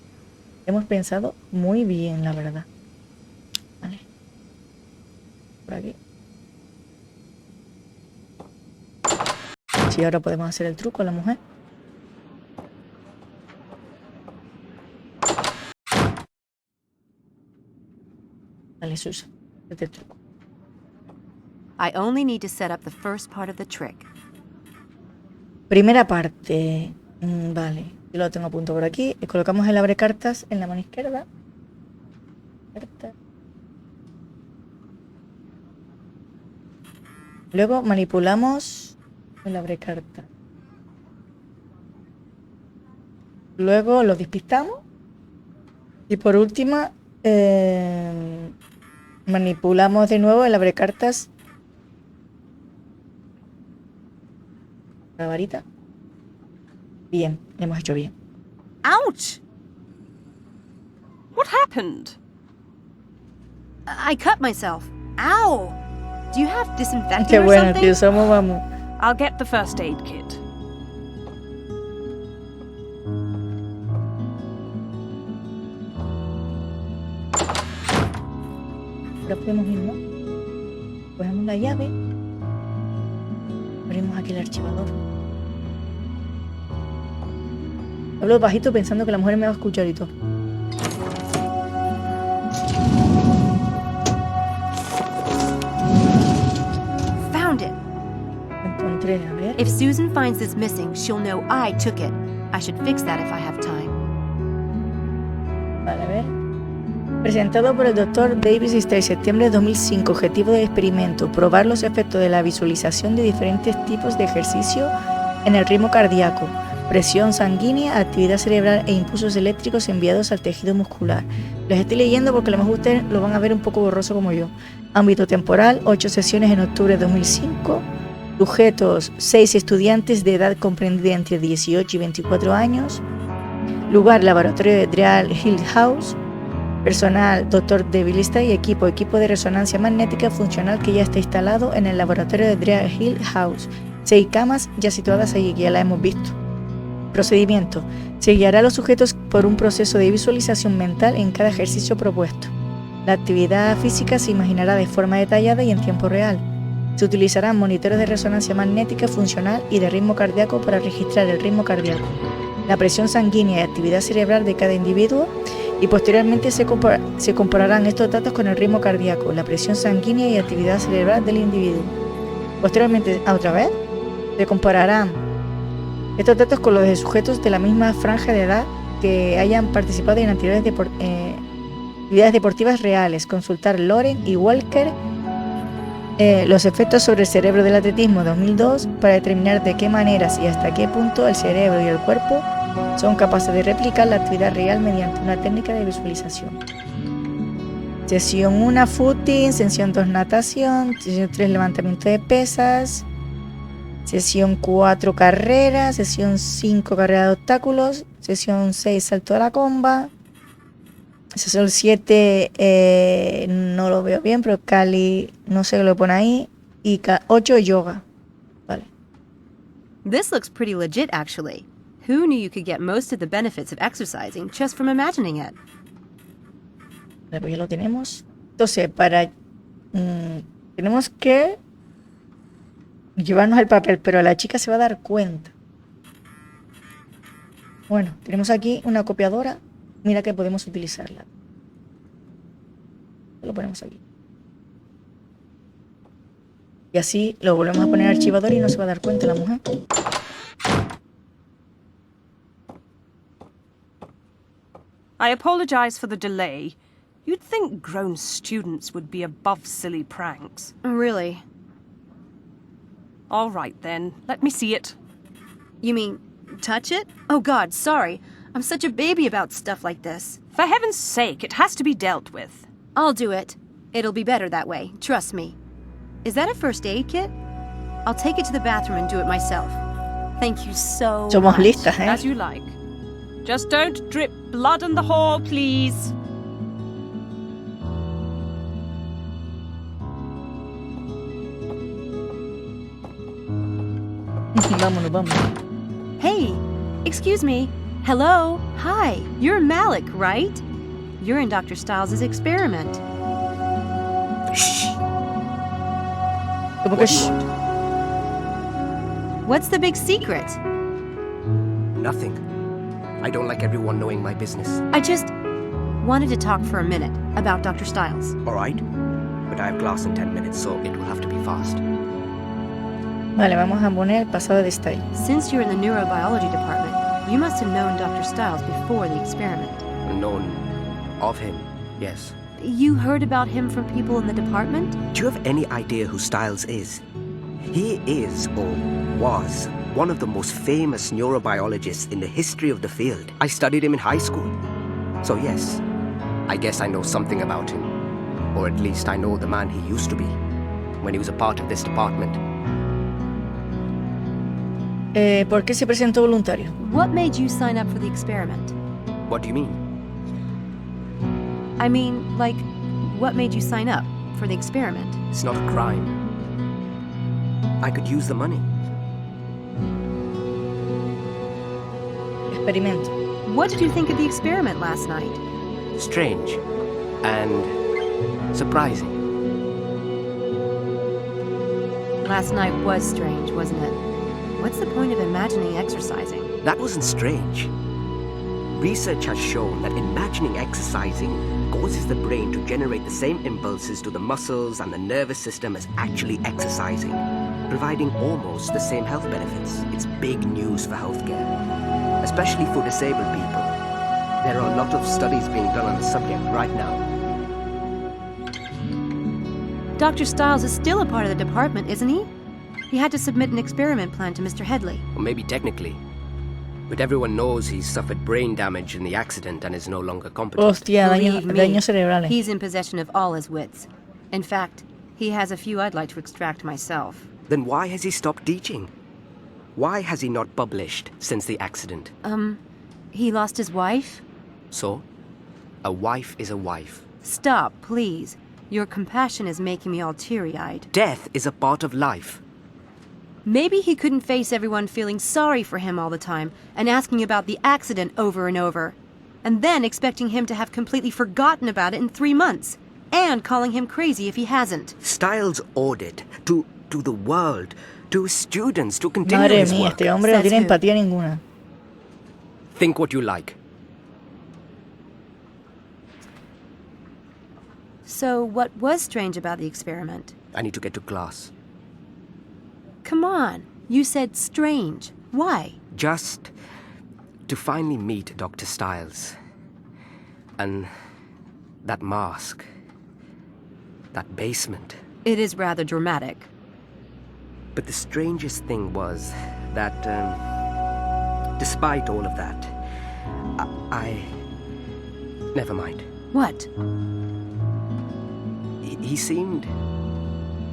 Hemos pensado muy bien, la verdad. Vale. Por aquí. Sí, ahora podemos hacer el truco a la mujer. Dale, Susan. Este truco. I only need to set up the first part of the trick. Primera parte. Vale. Yo lo tengo a punto por aquí. Y colocamos el abre cartas en la mano izquierda. Carta. Luego manipulamos el abre cartas. Luego los despistamos. Y por última, manipulamos de nuevo el abrecartas. La varita. Bien, hemos hecho bien. Ouch! What happened? I cut myself. Ow! Do you have disinfectant Qué or bueno, something? tío, somos vamos. I'll get the first aid kit. Ahora podemos ir, ¿no? Cogemos la llave. Abrimos aquí el archivador. Hablo bajito pensando que la mujer me va a escuchar y todo. Found it. Encontré, a ver. If Susan finds this missing, she'll know I took it. I should fix that if I have time. Vale, a ver. Presentado por el Dr. Davis Stay, septiembre de 2005. Objetivo del experimento: probar los efectos de la visualización de diferentes tipos de ejercicio en el ritmo cardíaco, presión sanguínea, actividad cerebral e impulsos eléctricos enviados al tejido muscular. Los estoy leyendo porque a lo mejor ustedes lo van a ver un poco borroso como yo. Ámbito temporal: 8 sesiones en octubre de 2005. Sujetos: 6 estudiantes de edad comprendida entre 18 y 24 años. Lugar: laboratorio de Dreal Hill House. Personal: Dr. Davis Stay y equipo de resonancia magnética funcional que ya está instalado en el laboratorio de Dreal Hill House. 6 camas ya situadas allí, que ya la hemos visto. Procedimiento: se guiará a los sujetos por un proceso de visualización mental en cada ejercicio propuesto. La actividad física se imaginará de forma detallada y en tiempo real. Se utilizarán monitores de resonancia magnética funcional y de ritmo cardíaco para registrar el ritmo cardíaco, la presión sanguínea y actividad cerebral de cada individuo, y posteriormente se compararán estos datos con el ritmo cardíaco, la presión sanguínea y actividad cerebral del individuo. Posteriormente, otra vez, se compararán estos datos con los de sujetos de la misma franja de edad que hayan participado en actividades deportivas reales. Consultar Loren y Walker los efectos sobre el cerebro del atletismo 2002 para determinar de qué maneras y hasta qué punto el cerebro y el cuerpo son capaces de replicar la actividad real mediante una técnica de visualización. Sesión 1 footing, sesión 2 natación, sesión 3 levantamiento de pesas, sesión 4 carrera, sesión 5 carrera de obstáculos, sesión 6 salto a la comba, sesión 7 no lo veo bien, pero Cali no sé qué lo pone ahí, y 8 yoga. Vale. This looks pretty legit, actually. Who knew you could get most of the benefits of exercising just from imagining it? Vale, pues ya lo tenemos. Entonces, tenemos que llevarnos el papel, pero la chica se va a dar cuenta. Bueno, tenemos aquí una copiadora. Mira que podemos utilizarla. Lo ponemos aquí. Y así lo volvemos a poner en el archivador y no se va a dar cuenta la mujer. I apologize for the delay. You'd think grown students would be above silly pranks. Really? All right then, let me see it. You mean, touch it? Oh God, sorry. I'm such a baby about stuff like this. For heaven's sake, it has to be dealt with. I'll do it. It'll be better that way, trust me. Is that a first aid kit? I'll take it to the bathroom and do it myself. Thank you so Somos much. listas, ¿eh? As you like. Just don't drip blood in the hall, please. Vámonos, vámonos. Hey, excuse me. Hello. Hi. You're Malik, right? You're in Dr. Stiles' experiment. Como que shh. What's the big secret? Nothing. I don't like everyone knowing my business. I just wanted to talk for a minute about Dr. Stiles. All right? But I have class in 10 minutes, so it will have to be fast. Vale, vamos a poner el pasado de Style. Since you're in the neurobiology department, you must have known Dr. Stiles before the experiment. Known of him, yes. You heard about him from people in the department? Do you have any idea who Styles is? He is, or was, one of the most famous neurobiologists in the history of the field. I studied him in high school. So yes, I guess I know something about him. Or at least I know the man he used to be, when he was a part of this department. ¿Por qué se presentó voluntario? What made you sign up for the experiment? What do you mean? I mean, like, what made you sign up for the experiment? It's not a crime. I could use the money. Experimento. What did you think of the experiment last night? Strange. And surprising. Last night was strange, wasn't it? What's the point of imagining exercising? That wasn't strange. Research has shown that imagining exercising causes the brain to generate the same impulses to the muscles and the nervous system as actually exercising, providing almost the same health benefits. It's big news for healthcare, especially for disabled people. There are a lot of studies being done on the subject right now. Dr. Stiles is still a part of the department, isn't he? He had to submit an experiment plan to Mr. Headley. Or maybe technically. But everyone knows he's suffered brain damage in the accident and is no longer competent. Hostia, Believe me, daños cerebrales. he's in possession of all his wits. In fact, he has a few I'd like to extract myself. Then why has he stopped teaching? Why has he not published since the accident? He lost his wife? So, a wife is a wife. Stop, please. Your compassion is making me all teary-eyed. Death is a part of life. Maybe he couldn't face everyone feeling sorry for him all the time and asking about the accident over and over, and then expecting him to have completely forgotten about it in 3 months, and calling him crazy if he hasn't. Styles owed it to the world, to his students, to continue Madre his mía, work. este hombre no Says tiene who? empatía ninguna. Think what you like. So what was strange about the experiment? I need to get to class. Come on, you said strange. Why? Just to finally meet Dr. Styles. And that mask. That basement. It is rather dramatic. But the strangest thing was that, despite all of that, I... Never mind. What? He seemed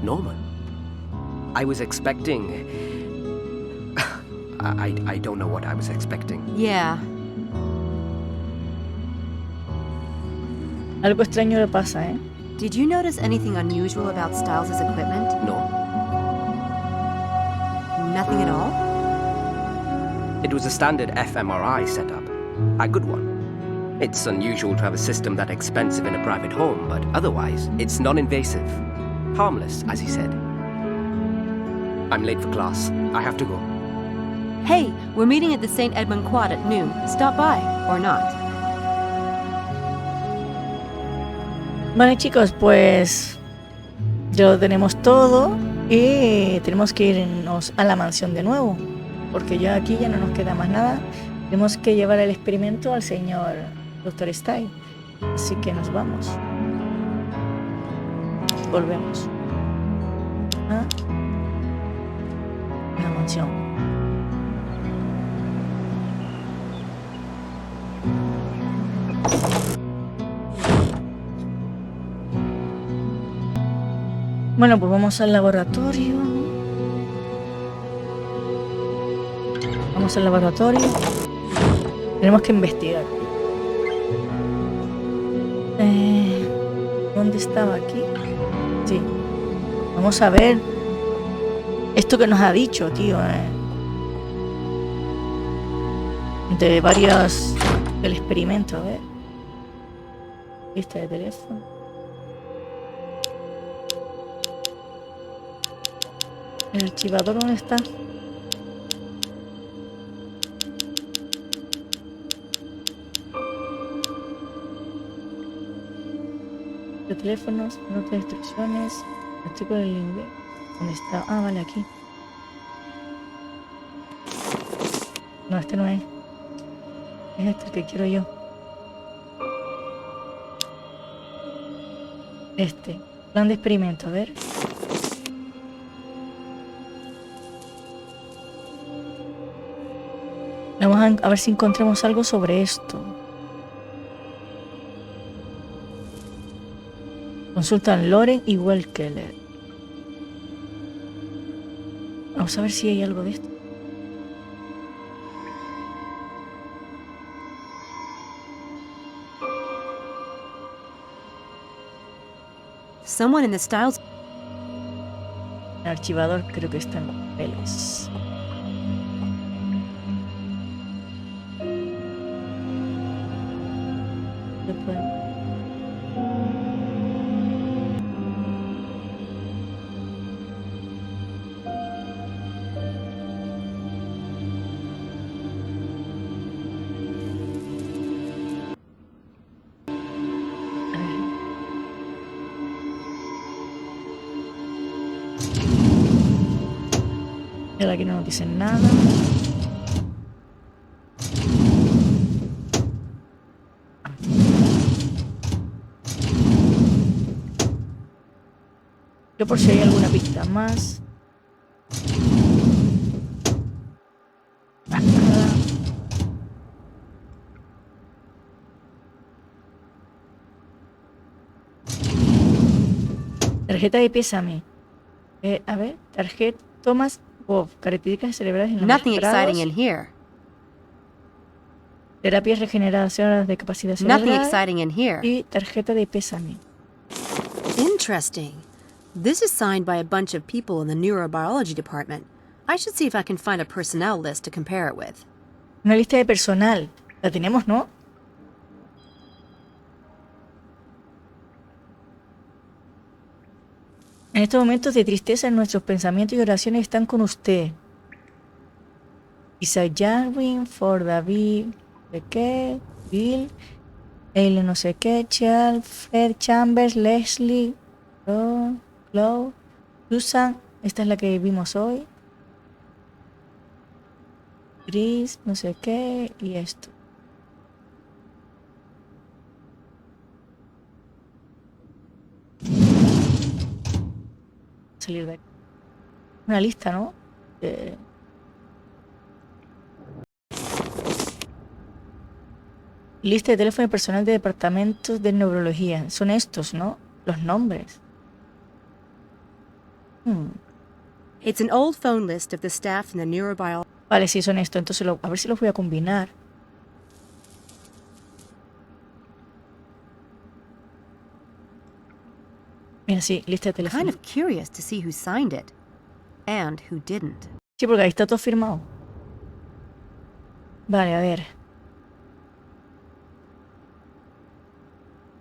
normal. I was expecting... I don't know what I was expecting. Yeah. Algo extraño le pasa, ¿eh? Did you notice anything unusual about Styles' equipment? No. Nothing at all? It was a standard fMRI setup. A good one. It's unusual to have a system that expensive in a private home, but otherwise, it's non-invasive. Harmless, as he said. I'm late for class. I have to go. Hey, we're meeting at the St. Edmund Quad at noon. Stop by, or not. Vale, chicos, pues ya lo tenemos todo y tenemos que irnos a la mansión de nuevo, porque ya aquí ya no nos queda más nada. Tenemos que llevar el experimento al señor Dr. Style, así que nos vamos. Volvemos a la mansión. Bueno, pues vamos al laboratorio. Vamos al laboratorio. Tenemos que investigar. ¿Dónde estaba aquí? Sí. Vamos a ver esto que nos ha dicho, tío. De varios del experimento, a ver. Lista de teléfono. ¿El archivador dónde está? De teléfonos, notas de instrucciones, artículo en inglés. ¿Dónde está? Ah, vale, aquí. No, este no es. Es este el que quiero yo. Este. Plan de experimento, a ver. Vamos a ver si encontramos algo sobre esto. Consultan Loren y Welkeller. Vamos a ver si hay algo de esto. Someone in the styles. El archivador creo que está en los papeles. Después. Aquí no nos dicen nada. Yo por si hay alguna pista más. Nada. Tarjeta de pésame. A ver, tarjeta Thomas Wolf, características cerebrales en los Nothing desesperados. exciting in here. Terapias regeneradoras de capacidad Nothing cerebral. exciting in here. Y tarjeta de pésame. Interesting. This is signed by a bunch of people in the neurobiology department. I should see if I can find a personnel list to compare it with. Una lista de personal. La tenemos, ¿no? En estos momentos de tristeza, nuestros pensamientos y oraciones están con usted. Isaac Jarwin, Ford David, ¿de qué? Bill, Eileen no sé qué, Charles, Fred Chambers, Leslie, Chloe, Susan, esta es la que vimos hoy. Chris, no sé qué, y esto. Salir de aquí. Una lista, ¿no? Lista de teléfono personal de departamentos de neurología. Son estos, ¿no? Los nombres. It's an old phone list of the staff in the neurobiology. Vale, sí, son estos. Entonces, a ver si los voy a combinar. Mira, sí, lista de I'm teléfono. kind of curious to see who signed it and who didn't. Sí, porque ahí está todo firmado. Vale, a ver.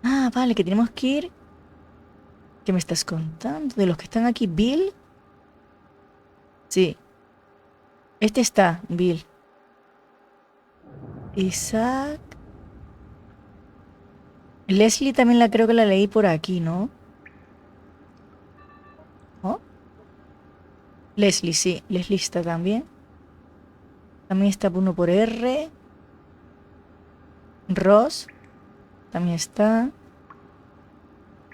Ah, vale, que tenemos que ir. ¿Qué me estás contando? De los que están aquí, Bill. Sí. Este está, Bill. Isaac. Leslie también la creo que la leí por aquí, ¿no? ¿Oh? Leslie, sí. Leslie está también. También está uno por R. Ross. También está.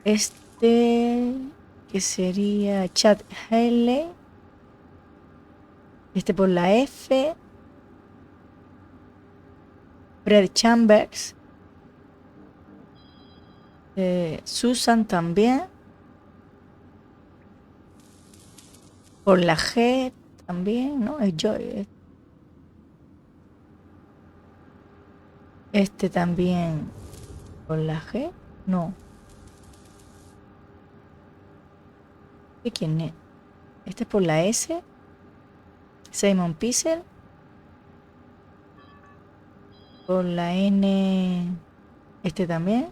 Este. Que sería Chad Haley. Este por la F. Fred Chambers. Susan también. Por la G también, ¿no? Es Joy. Este también. ¿Por la G? No. ¿De quién es? Este es por la S. Simon Pissel. Por la N. Este también.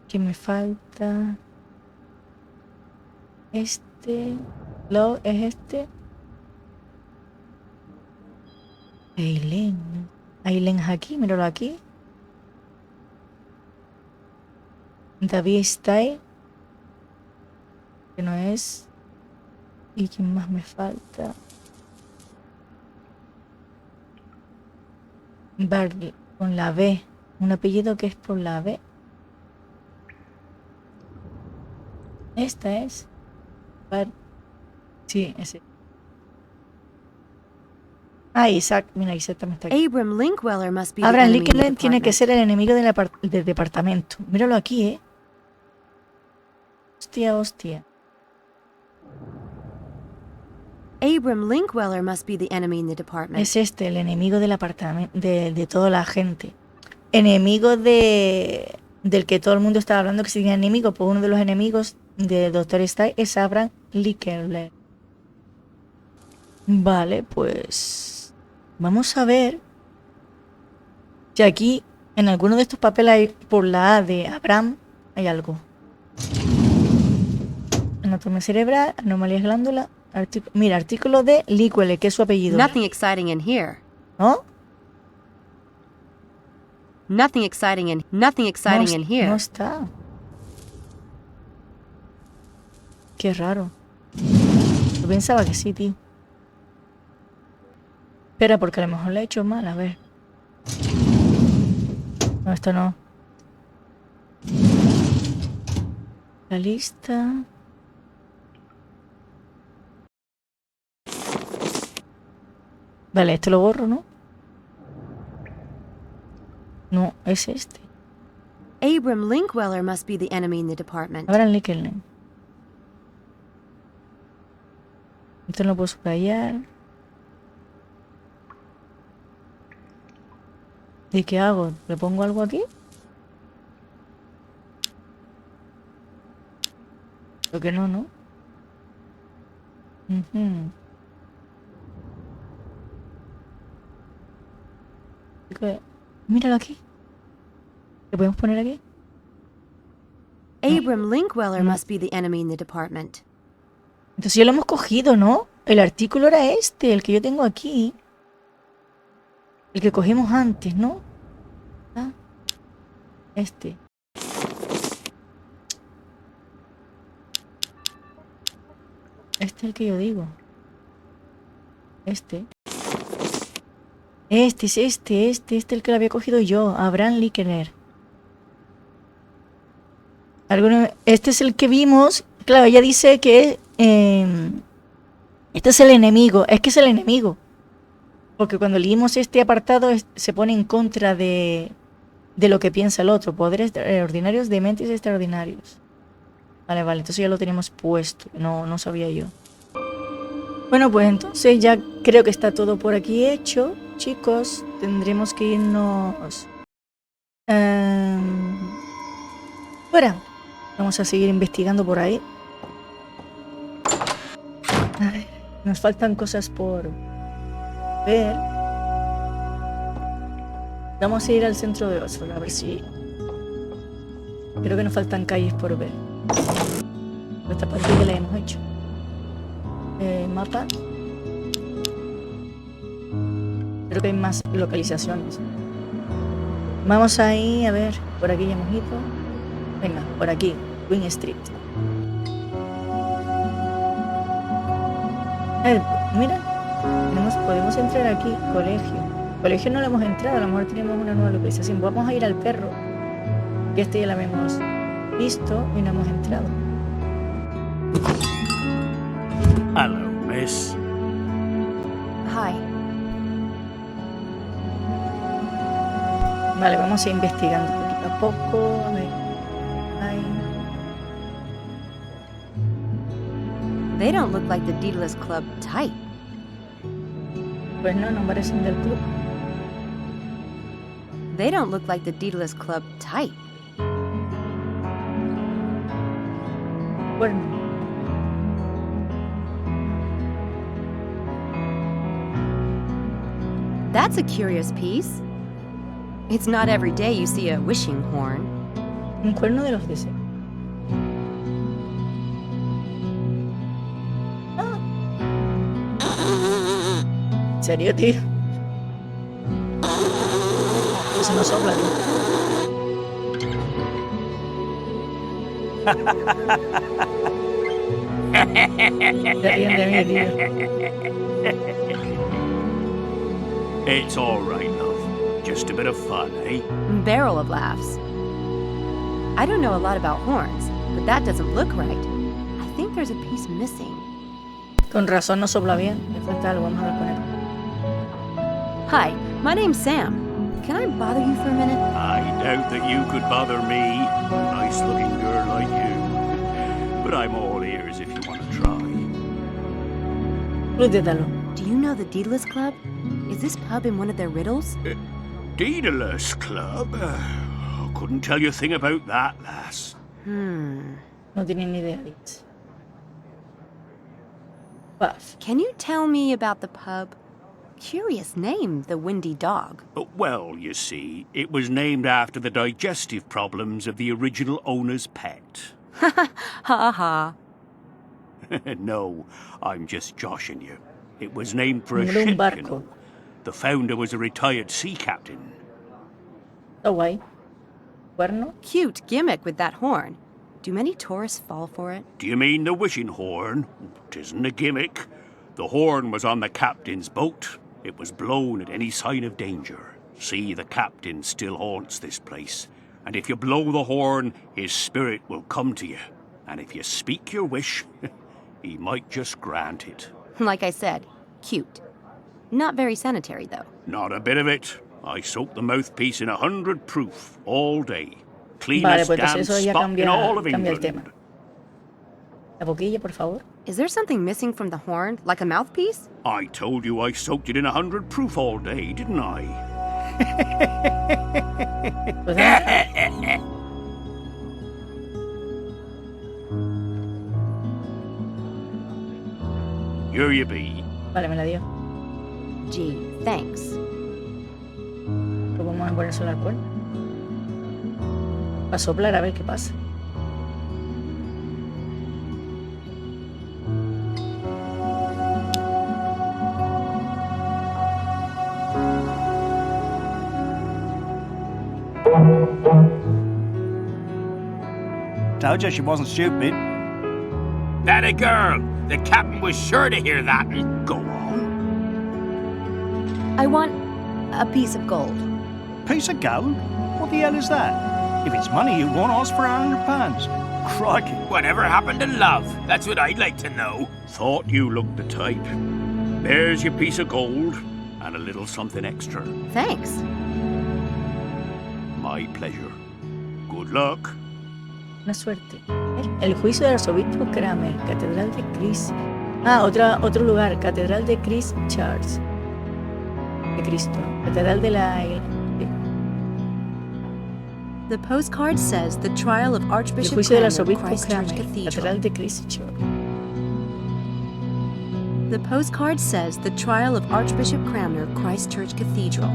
¿Qué me falta? Este. Lo es este. Eileen. Eileen es aquí, míralo aquí. David Style. Que no es. ¿Y quién más me falta? Barley, con la B. Un apellido que es por la B. Esta es. Sí, ese. Ah, Isaac. Mira, Isaac también está aquí. Abram Linkweller must be the Abraham enemy in the Lincoln tiene que department. ser el enemigo del departamento. Míralo aquí, ¿eh? Hostia, hostia. Abram Linkweller must be the enemy in the department. Es este, el enemigo del apartamento, de toda la gente. Enemigo del que todo el mundo estaba hablando que sería enemigo. Pues uno de los enemigos del Dr. Style es Abraham Lincoln. Vale, pues vamos a ver si aquí en alguno de estos papeles hay, por la A de Abraham hay algo. Anatomía cerebral, anomalías glándula, mira, artículo de Liquele, que es su apellido. Nothing exciting in here. ¿No? Nothing exciting in here. No está. Qué raro. Yo pensaba que sí, tío. Espera, porque a lo mejor le he hecho mal, a ver. No, esto no. La lista. Vale, esto lo borro, ¿no? No, es este. Abram Linkweller must be the enemy in the department. Abraham Lincoln. Esto no lo puedo subrayar. ¿Y qué hago? ¿Le pongo algo aquí? Creo que no, ¿no? Míralo aquí. ¿Le podemos poner aquí? Abram Linkweller must be the enemy in the department. Entonces ya lo hemos cogido, ¿no? El artículo era este, el que yo tengo aquí. El que cogimos antes, ¿no? Ah, este. Este es el que yo digo. Este. Este es este el que lo había cogido yo, Abraham Lincoln. Este es el que vimos. Claro, ella dice que este es el enemigo. Es que es el enemigo. Porque cuando leímos este apartado se pone en contra de lo que piensa el otro. Poderes ordinarios de mentes extraordinarios. Vale, entonces ya lo teníamos puesto. No sabía yo. Bueno, pues entonces ya creo que está todo por aquí hecho. Chicos, tendremos que irnos fuera. Vamos a seguir investigando por ahí. Ay, nos faltan cosas por ver. Vamos a ir al centro de Oxford a ver si... Creo que nos faltan calles por ver. Esta parte ya la hemos hecho. Mapa. Creo que hay más localizaciones. Vamos ahí, a ver. Por aquí ya hemos ido. Venga, por aquí. Queen Street. Mira. Podemos entrar aquí. Colegio. Colegio no lo hemos entrado. A lo mejor tenemos una nueva localización. Vamos a ir al perro. Que este ya lo habíamos visto y no hemos entrado. Hello, miss. Hi. Vale, vamos a ir investigando poquito a poco. A ver. Ay. They don't look like the Daedalus Club type. Pues no parecen del club. They don't look like the Daedalus Club type. Bueno. That's a curious piece. It's not every day you see a wishing horn. Un cuerno de los deseos. ¿En serio, tío? Se nos sopla, tío. Se ríen de mí, tío. It's all right, love. Just a bit of fun, eh? Barrel of laughs. I don't know a lot about horns, but that doesn't look right. I think there's a piece missing. Con razón no sopla bien. Le falta algo. Vamos a hablar con él. Hi, my name's Sam. Can I bother you for a minute? I doubt that you could bother me, a nice-looking girl like you. But I'm all ears if you want to try. Lútetalo. Do you know the Daedalus Club? Is this pub in one of their riddles? Daedalus Club? Couldn't tell you a thing about that, lass. No tiene ni idea, dice. Puff. Can you tell me about the pub? Curious name, the Windy Dog. Well, you see, it was named after the digestive problems of the original owner's pet. Ha ha. No, I'm just joshing you. It was named for a Un ship, you barco. know. The founder was a retired sea captain. Está guay. Cuerno. Cute gimmick with that horn. Do many tourists fall for it? Do you mean the wishing horn? 'Tisn't a gimmick. The horn was on the captain's boat. It was blown at any sign of danger. See, the captain still haunts this place. And if you blow the horn, his spirit will come to you. And if you speak your wish, he might just grant it. Like I said, cute. Not very sanitary, though. Not a bit of it. I soak the mouthpiece in 100 proof all day. Vale, Cleanest pues damn entonces eso ya spot in all of cambia el tema. England. La boquilla, por favor. Is there something missing from the horn, like a mouthpiece? I told you I soaked it in 100 proof all day, didn't I? Pues nada. Here you be. Vale, me la dio. Gee, thanks. Pues vamos a ponérselo al cuerno. Va a soplar a ver qué pasa. Told you she wasn't stupid. That a girl! The captain was sure to hear that and go on. I want a piece of gold. Piece of gold? What the hell is that? If it's money you want, ask for £100. Crikey. Whatever happened to love? That's what I'd like to know. Thought you looked the type. There's your piece of gold and a little something extra. Thanks. My pleasure. Good luck. Una suerte. El juicio del arzobispo Kramer, Catedral de Chris. Ah, otro lugar, Catedral de Chris Charles. De Cristo. Catedral de la The postcard says the trial of El Archbishop juicio del Cranmer, arzobispo Christchurch Kramer, Cathedral. Catedral de Chris Church. The postcard says the trial of Archbishop Cranmer, Christchurch Cathedral.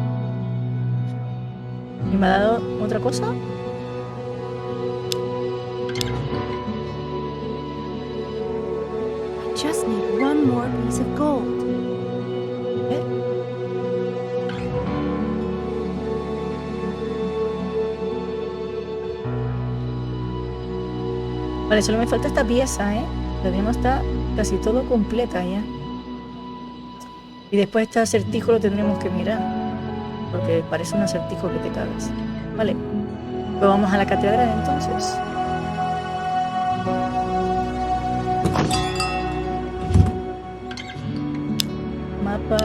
¿Y me ha dado otra cosa? I just need one more piece of gold. ¿Eh? Vale, solo me falta esta pieza, ¿eh? La demo está casi todo completa ya. Y después este acertijo lo tendremos que mirar. Porque parece un acertijo que te cagas. Vale. Pues vamos a la catedral entonces. Mapa.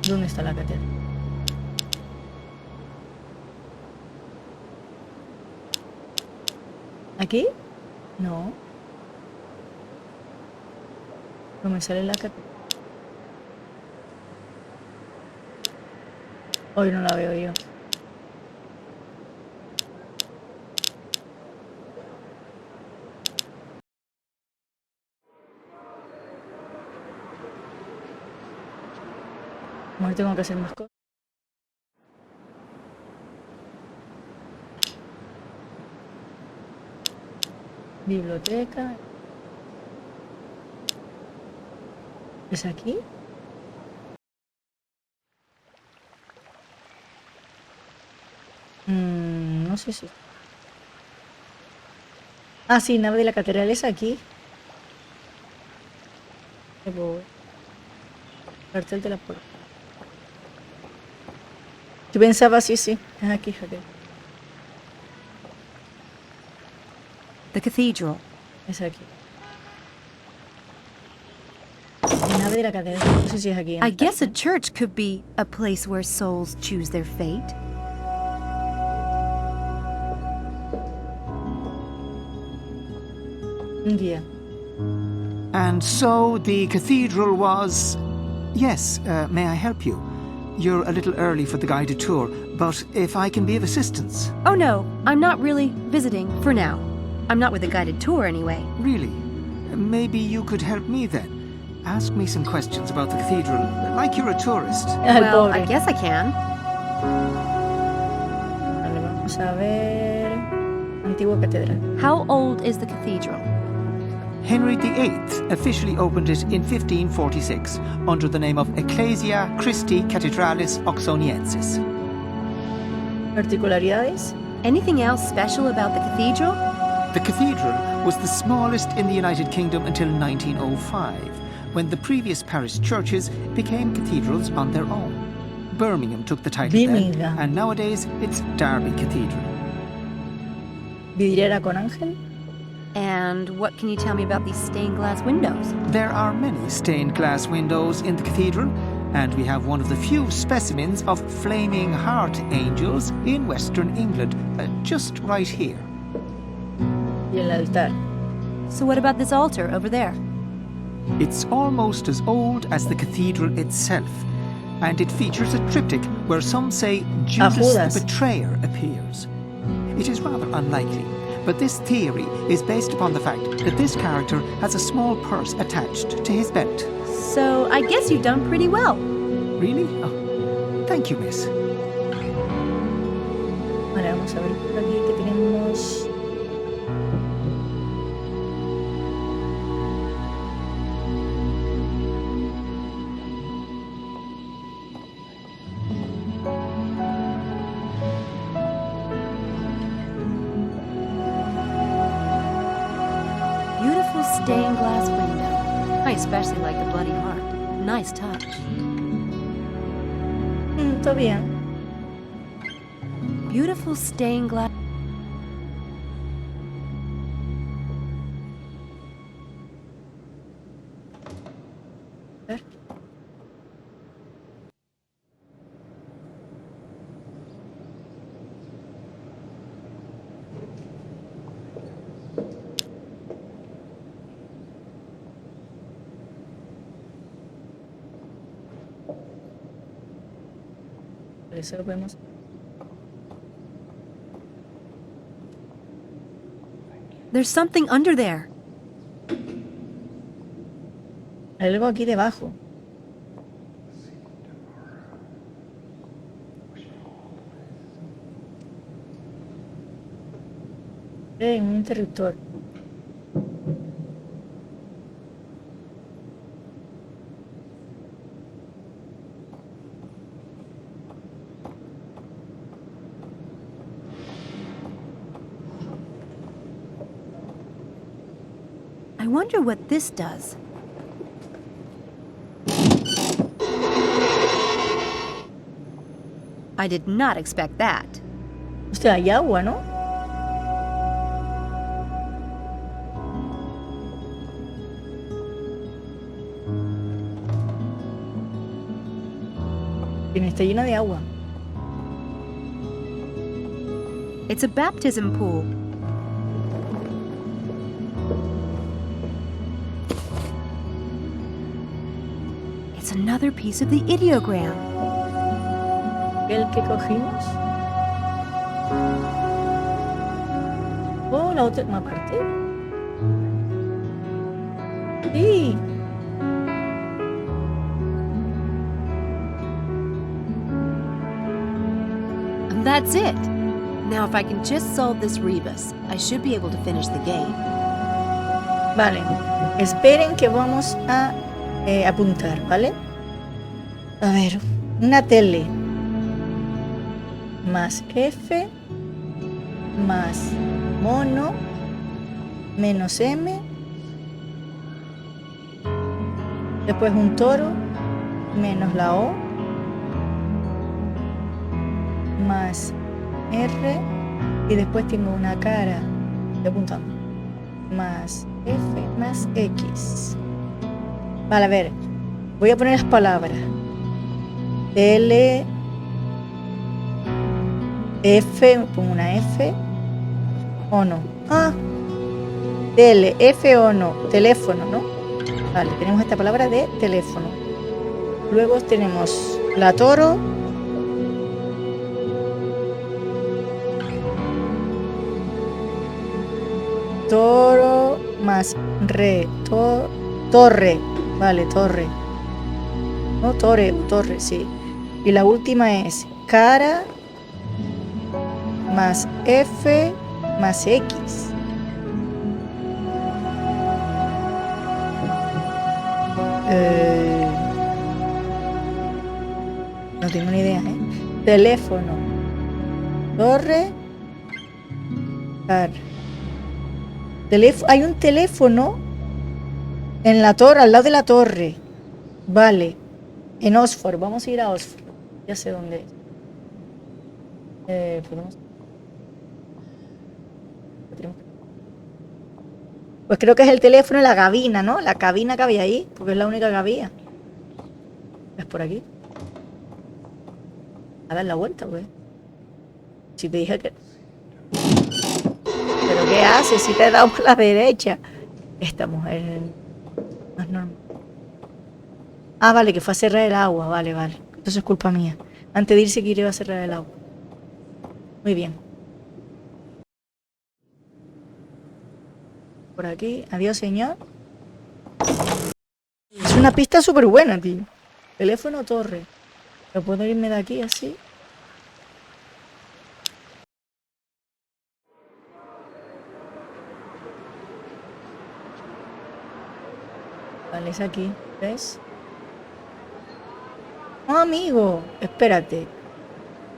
¿Dónde está la catedral? ¿Aquí? No. No me sale la catedral. Hoy no la veo yo. Bueno, tengo que hacer más cosas. Biblioteca. ¿Es aquí? No sé si... Ah, sí, nave de la catedral es aquí. Cartel de la puerta. Yo pensaba, sí, es aquí, fíjate. The cathedral. Es aquí. La nave de la catedral. No sé si es aquí. I guess a church could be a place where souls choose their fate. Un guía. And so the cathedral was... Yes, may I help you? You're a little early for the guided tour, but if I can be of assistance... Oh no, I'm not really visiting for now. I'm not with a guided tour anyway. Really? Maybe you could help me then. Ask me some questions about the cathedral, like you're a tourist. El Well, pobre. I guess I can. Vale, vamos a ver. Antigua catedral. How old is the cathedral? Henry VIII officially opened it in 1546 under the name of Ecclesia Christi Cathedralis Oxoniensis. Particularidades. Anything else special about the cathedral? The cathedral was the smallest in the United Kingdom until 1905, when the previous parish churches became cathedrals on their own. Birmingham took the title then, Birmingham. and nowadays it's Derby Cathedral. Vidriera con ángel. And what can you tell me about these stained glass windows? There are many stained glass windows in the cathedral, and we have one of the few specimens of flaming heart angels in Western England, just right here. Y el altar. So what about this altar over there? It's almost as old as the cathedral itself, and it features a triptych where some say Judas Judas. the Betrayer appears. It is rather unlikely, but this theory is based upon the fact that this character has a small purse attached to his belt. So I guess you've done pretty well. Really? Oh, thank you, miss. Vale, vamos a ver por aquí que tenemos. Beautiful stained glass window. I especially like the bloody heart. Nice touch. Todo bien. Beautiful stained glass. A ver. Vale, eso lo podemos. There's something under there. Hay algo aquí debajo. Un interruptor. I wonder what this does. I did not expect that. Hostia, hay agua, ¿no? Tiene, está llena de agua. It's a baptism pool. It's another piece of the ideogram. El que cogimos. Oh, la última parte. Sí. And that's it. Now if I can just solve this rebus, I should be able to finish the game. Vale. Esperen que vamos a apuntar, ¿vale? A ver, una tele. Más F. Más mono. Menos M. Después un toro. Menos la O. Más R. Y después tengo una cara. Estoy apuntando. más F más X. Vale, a ver. Voy a poner las palabras. F, pongo una F o no. Ah, F o no. Teléfono, ¿no? Vale, tenemos esta palabra de teléfono. Luego tenemos la toro. Toro más re. Torre. Vale, torre. No, torre, sí. Y la última es cara más F más X. No tengo ni idea, ¿eh? Teléfono. Torre. Car. Hay un teléfono en la torre, al lado de la torre. Vale. En Oxford. Vamos a ir a Oxford. Ya sé dónde es. ¿Podemos? Pues creo que es el teléfono y la cabina, ¿no? La cabina que había ahí, porque es la única que había. ¿Es por aquí? A dar la vuelta, pues. Si te dije que... ¿Pero qué haces? Si te he dado por la derecha. Esta mujer no es normal. Ah, vale, que fue a cerrar el agua. Vale, vale. Entonces es culpa mía. Antes de irse que iba a cerrar el agua. Muy bien. Por aquí. Adiós, señor. Es una pista súper buena, tío. Teléfono torre. ¿Pero puedo irme de aquí así? Vale, es aquí. ¿Ves? Oh, amigo. Espérate.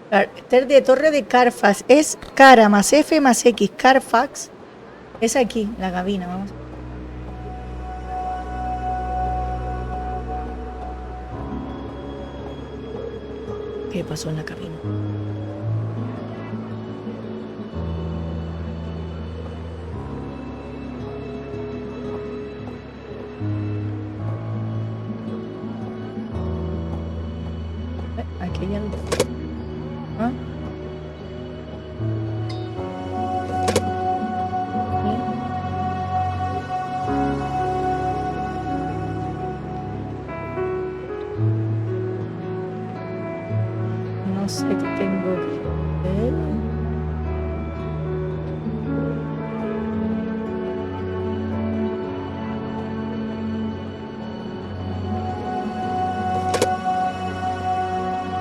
Carácter de torre de Carfax. Es cara más F más X. Carfax. Es aquí, la cabina. Vamos. ¿Qué pasó en la cabina? Aquí hay algo. ¿Ah? No sé qué tengo que hacer.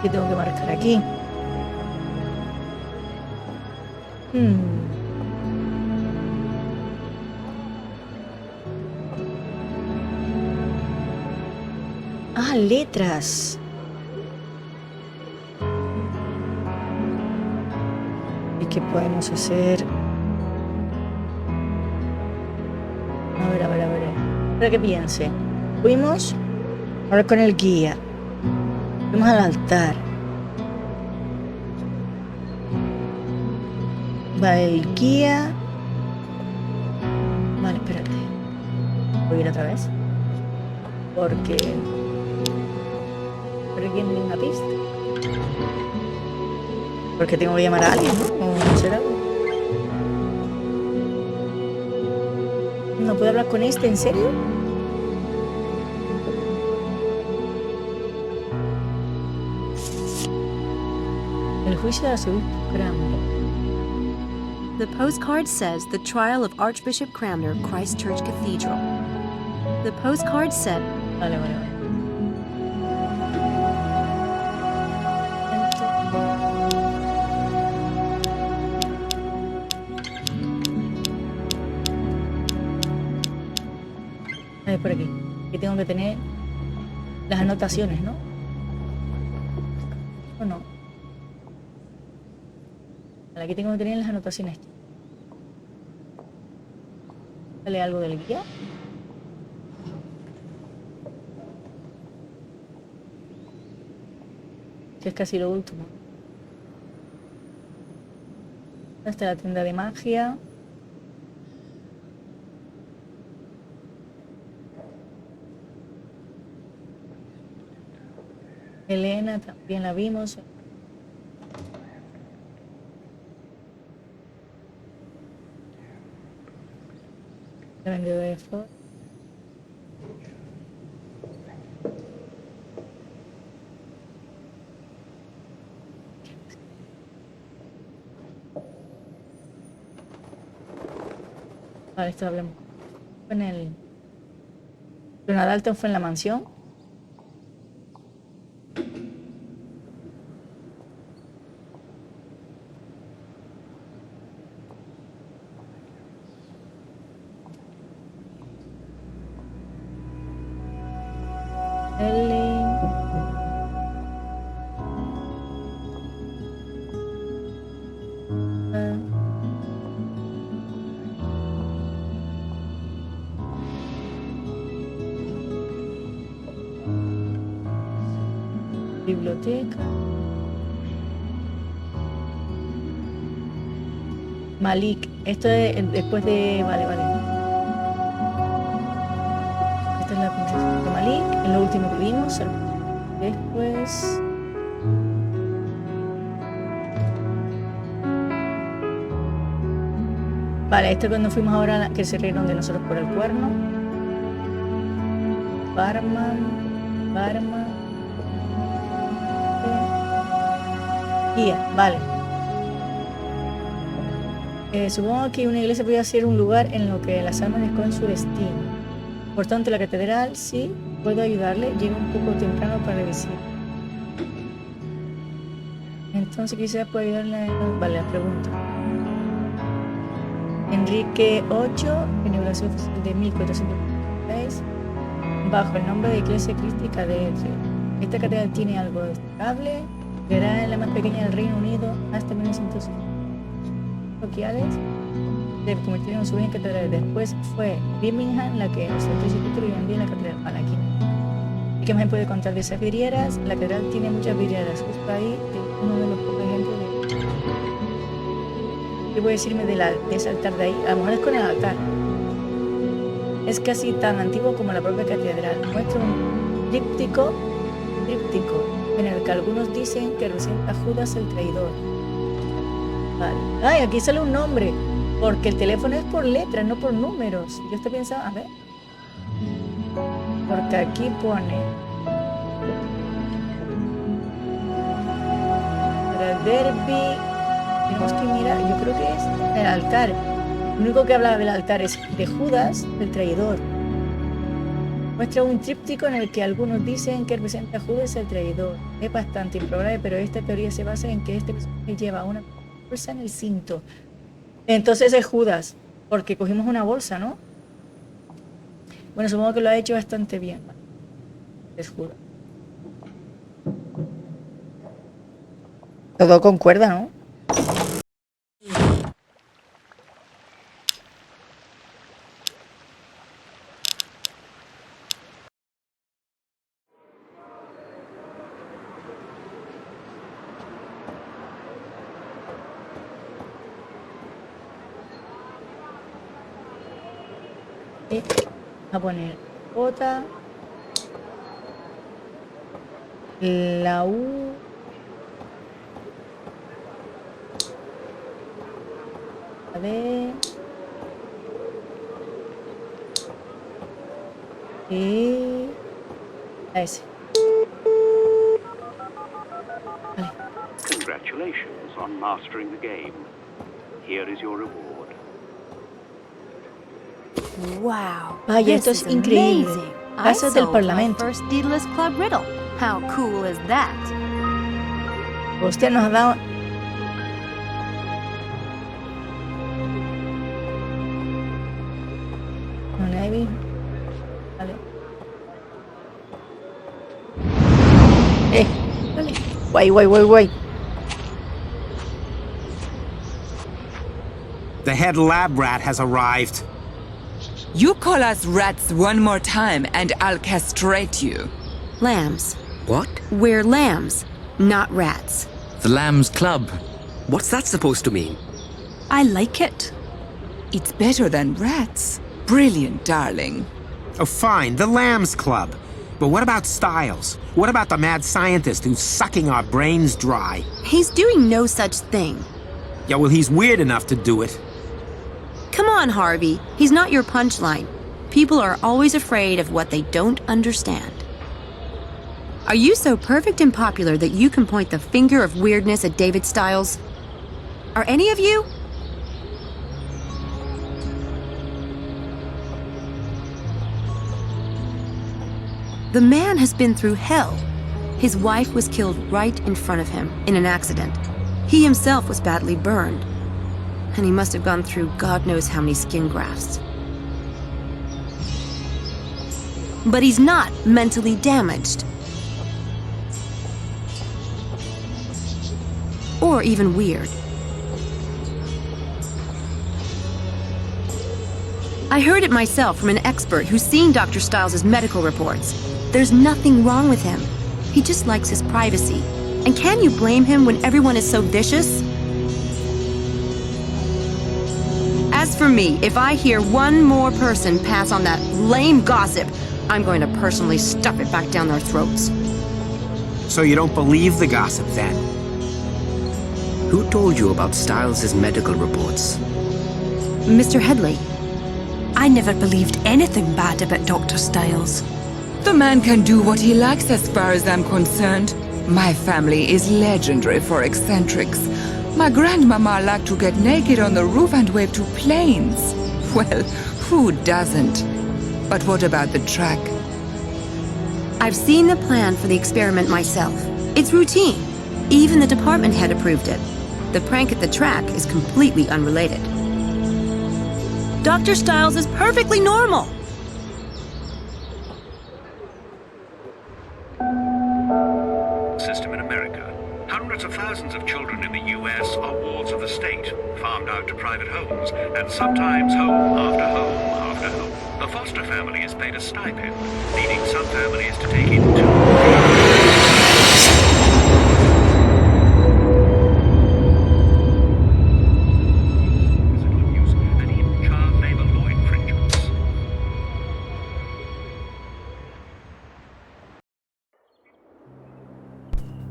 ¿Qué tengo que marcar aquí? Ah, letras. ¿Y qué podemos hacer? A ver. Espera que piense. Fuimos ahora con el guía. Fuimos al altar. Vale, el guía. Vale, espérate. Voy a ir otra vez. Porque... ¿Pero quién me dio una pista? Porque tengo que llamar a alguien, ¿no? ¿O será? ¿No puedo hablar con este? ¿En serio? El juicio de la segunda Cranmer. The postcard says the trial of Archbishop Cranmer, Christchurch Cathedral. The postcard said... Vale. A ver, por aquí. Aquí tengo que tener las anotaciones, ¿no? ¿O no? Vale, aquí tengo que tener las anotaciones. ¿Sale algo del guía? Que es casi lo último. ¿Dónde está la tienda de magia? Elena también la vimos. La vendedora de flores. Vale, esto hablamos. Fue en el... Luna Dalton fue en la mansión. Ellie. Biblioteca. Malik. Esto es después de... Vale. Esta es la princesa de Malik. Es lo último que vimos. Después... Vale, esto es cuando fuimos ahora que se rieron de nosotros por el cuerno. Barman. Guía, vale. Supongo que una iglesia podría ser un lugar en lo que las almas escogen su destino. Por tanto, la catedral, sí, puedo ayudarle. Llego un poco temprano para revisar. Entonces quizás puedo ayudarle. Vale, la pregunta. Enrique VIII, inauguración oficial de 1446, bajo el nombre de Iglesia Crística de Edre. Esta catedral tiene algo destacable. Era la más pequeña del Reino Unido hasta 1900 parroquiales se convirtieron en su bien catedral. Después fue Birmingham la que ostentó ese título y hoy en día la catedral para aquí. ¿Y qué más me puede contar de esas vidrieras? La catedral tiene muchas vidrieras. Justo ahí es uno de los pocos ejemplos de... ¿Qué puedo decirme de ese altar de ahí? A lo mejor es con el altar. Es casi tan antiguo como la propia catedral. Muestra un tríptico en el que algunos dicen que representa a Judas el traidor. Vale. Ay, aquí sale un nombre, porque el teléfono es por letras, no por números. Yo estoy pensando, a ver, porque aquí pone para el derby. Tenemos que mirar, yo creo que es el altar. Lo único que habla del altar es de Judas el traidor. Muestra un tríptico en el que algunos dicen que representa a Judas el traidor. Es bastante improbable, pero esta teoría se basa en que este personaje lleva una bolsa en el cinto. Entonces es Judas, porque cogimos una bolsa, ¿no? Bueno, supongo que lo ha hecho bastante bien. Es Judas. Todo concuerda, ¿no? A poner J, la U, la D y la S. Vale. Congratulations on mastering the game. Here is your reward. Wow. Vaya, esto es increíble. Casas del Parlamento. First Daedalus Club riddle. How cool is that? Hostia, nos ha dado... No, Navy. Vale. Vale. Guay. The head lab rat has arrived. You call us rats one more time and I'll castrate you. Lambs. What? We're lambs, not rats. The Lambs Club. What's that supposed to mean? I like it. It's better than rats. Brilliant, darling. Oh, fine, the Lambs Club. But what about Styles? What about the mad scientist who's sucking our brains dry? He's doing no such thing. Yeah, well, he's weird enough to do it. Come on, Harvey. He's not your punchline. People are always afraid of what they don't understand. Are you so perfect and popular that you can point the finger of weirdness at David Styles? Are any of you? The man has been through hell. His wife was killed right in front of him in an accident. He himself was badly burned. And he must have gone through God knows how many skin grafts. But he's not mentally damaged. Or even weird. I heard it myself from an expert who's seen Dr. Styles' medical reports. There's nothing wrong with him. He just likes his privacy. And can you blame him when everyone is so vicious? As for me, if I hear one more person pass on that lame gossip, I'm going to personally stuff it back down their throats. So you don't believe the gossip then? Who told you about Styles' medical reports? Mr. Headley. I never believed anything bad about Dr. Styles. The man can do what he likes as far as I'm concerned. My family is legendary for eccentrics. My grandmama liked to get naked on the roof and wave to planes. Well, who doesn't? But what about the track? I've seen the plan for the experiment myself. It's routine. Even the department head approved it. The prank at the track is completely unrelated. Dr. Styles is perfectly normal. System in America. Hundreds of thousands of children in the US are wards of the state, farmed out to private homes, and sometimes home after home after home. The foster family is paid a stipend, leading some families to take in and even child labor law infringements.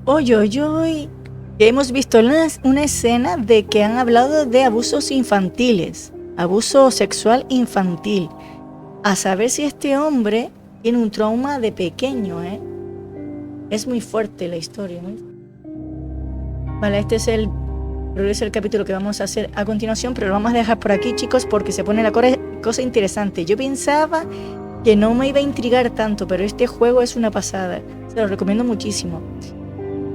Oye, oye, oye. Hemos visto una escena de que han hablado de abusos infantiles, abuso sexual infantil. A saber si este hombre tiene un trauma de pequeño, ¿eh? Es muy fuerte la historia, ¿no? Vale, este es el capítulo que vamos a hacer a continuación, pero lo vamos a dejar por aquí, chicos, porque se pone la cosa interesante. Yo pensaba que no me iba a intrigar tanto, pero este juego es una pasada. Se lo recomiendo muchísimo.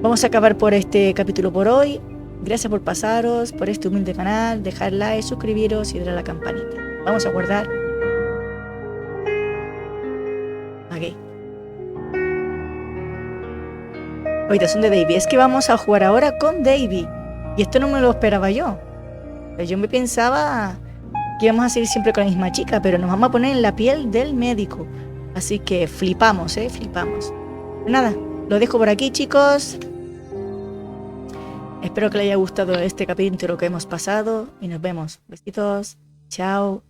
Vamos a acabar por este capítulo por hoy. Gracias por pasaros por este humilde canal, dejar like, suscribiros y darle a la campanita. Vamos a guardar. Aquí. Habitación de Davy. Es que vamos a jugar ahora con Davy. Y esto no me lo esperaba yo. Yo me pensaba que íbamos a seguir siempre con la misma chica, pero nos vamos a poner en la piel del médico. Así que flipamos, flipamos. Pero nada, lo dejo por aquí, chicos. Espero que les haya gustado este capítulo que hemos pasado y nos vemos. Besitos. Chao.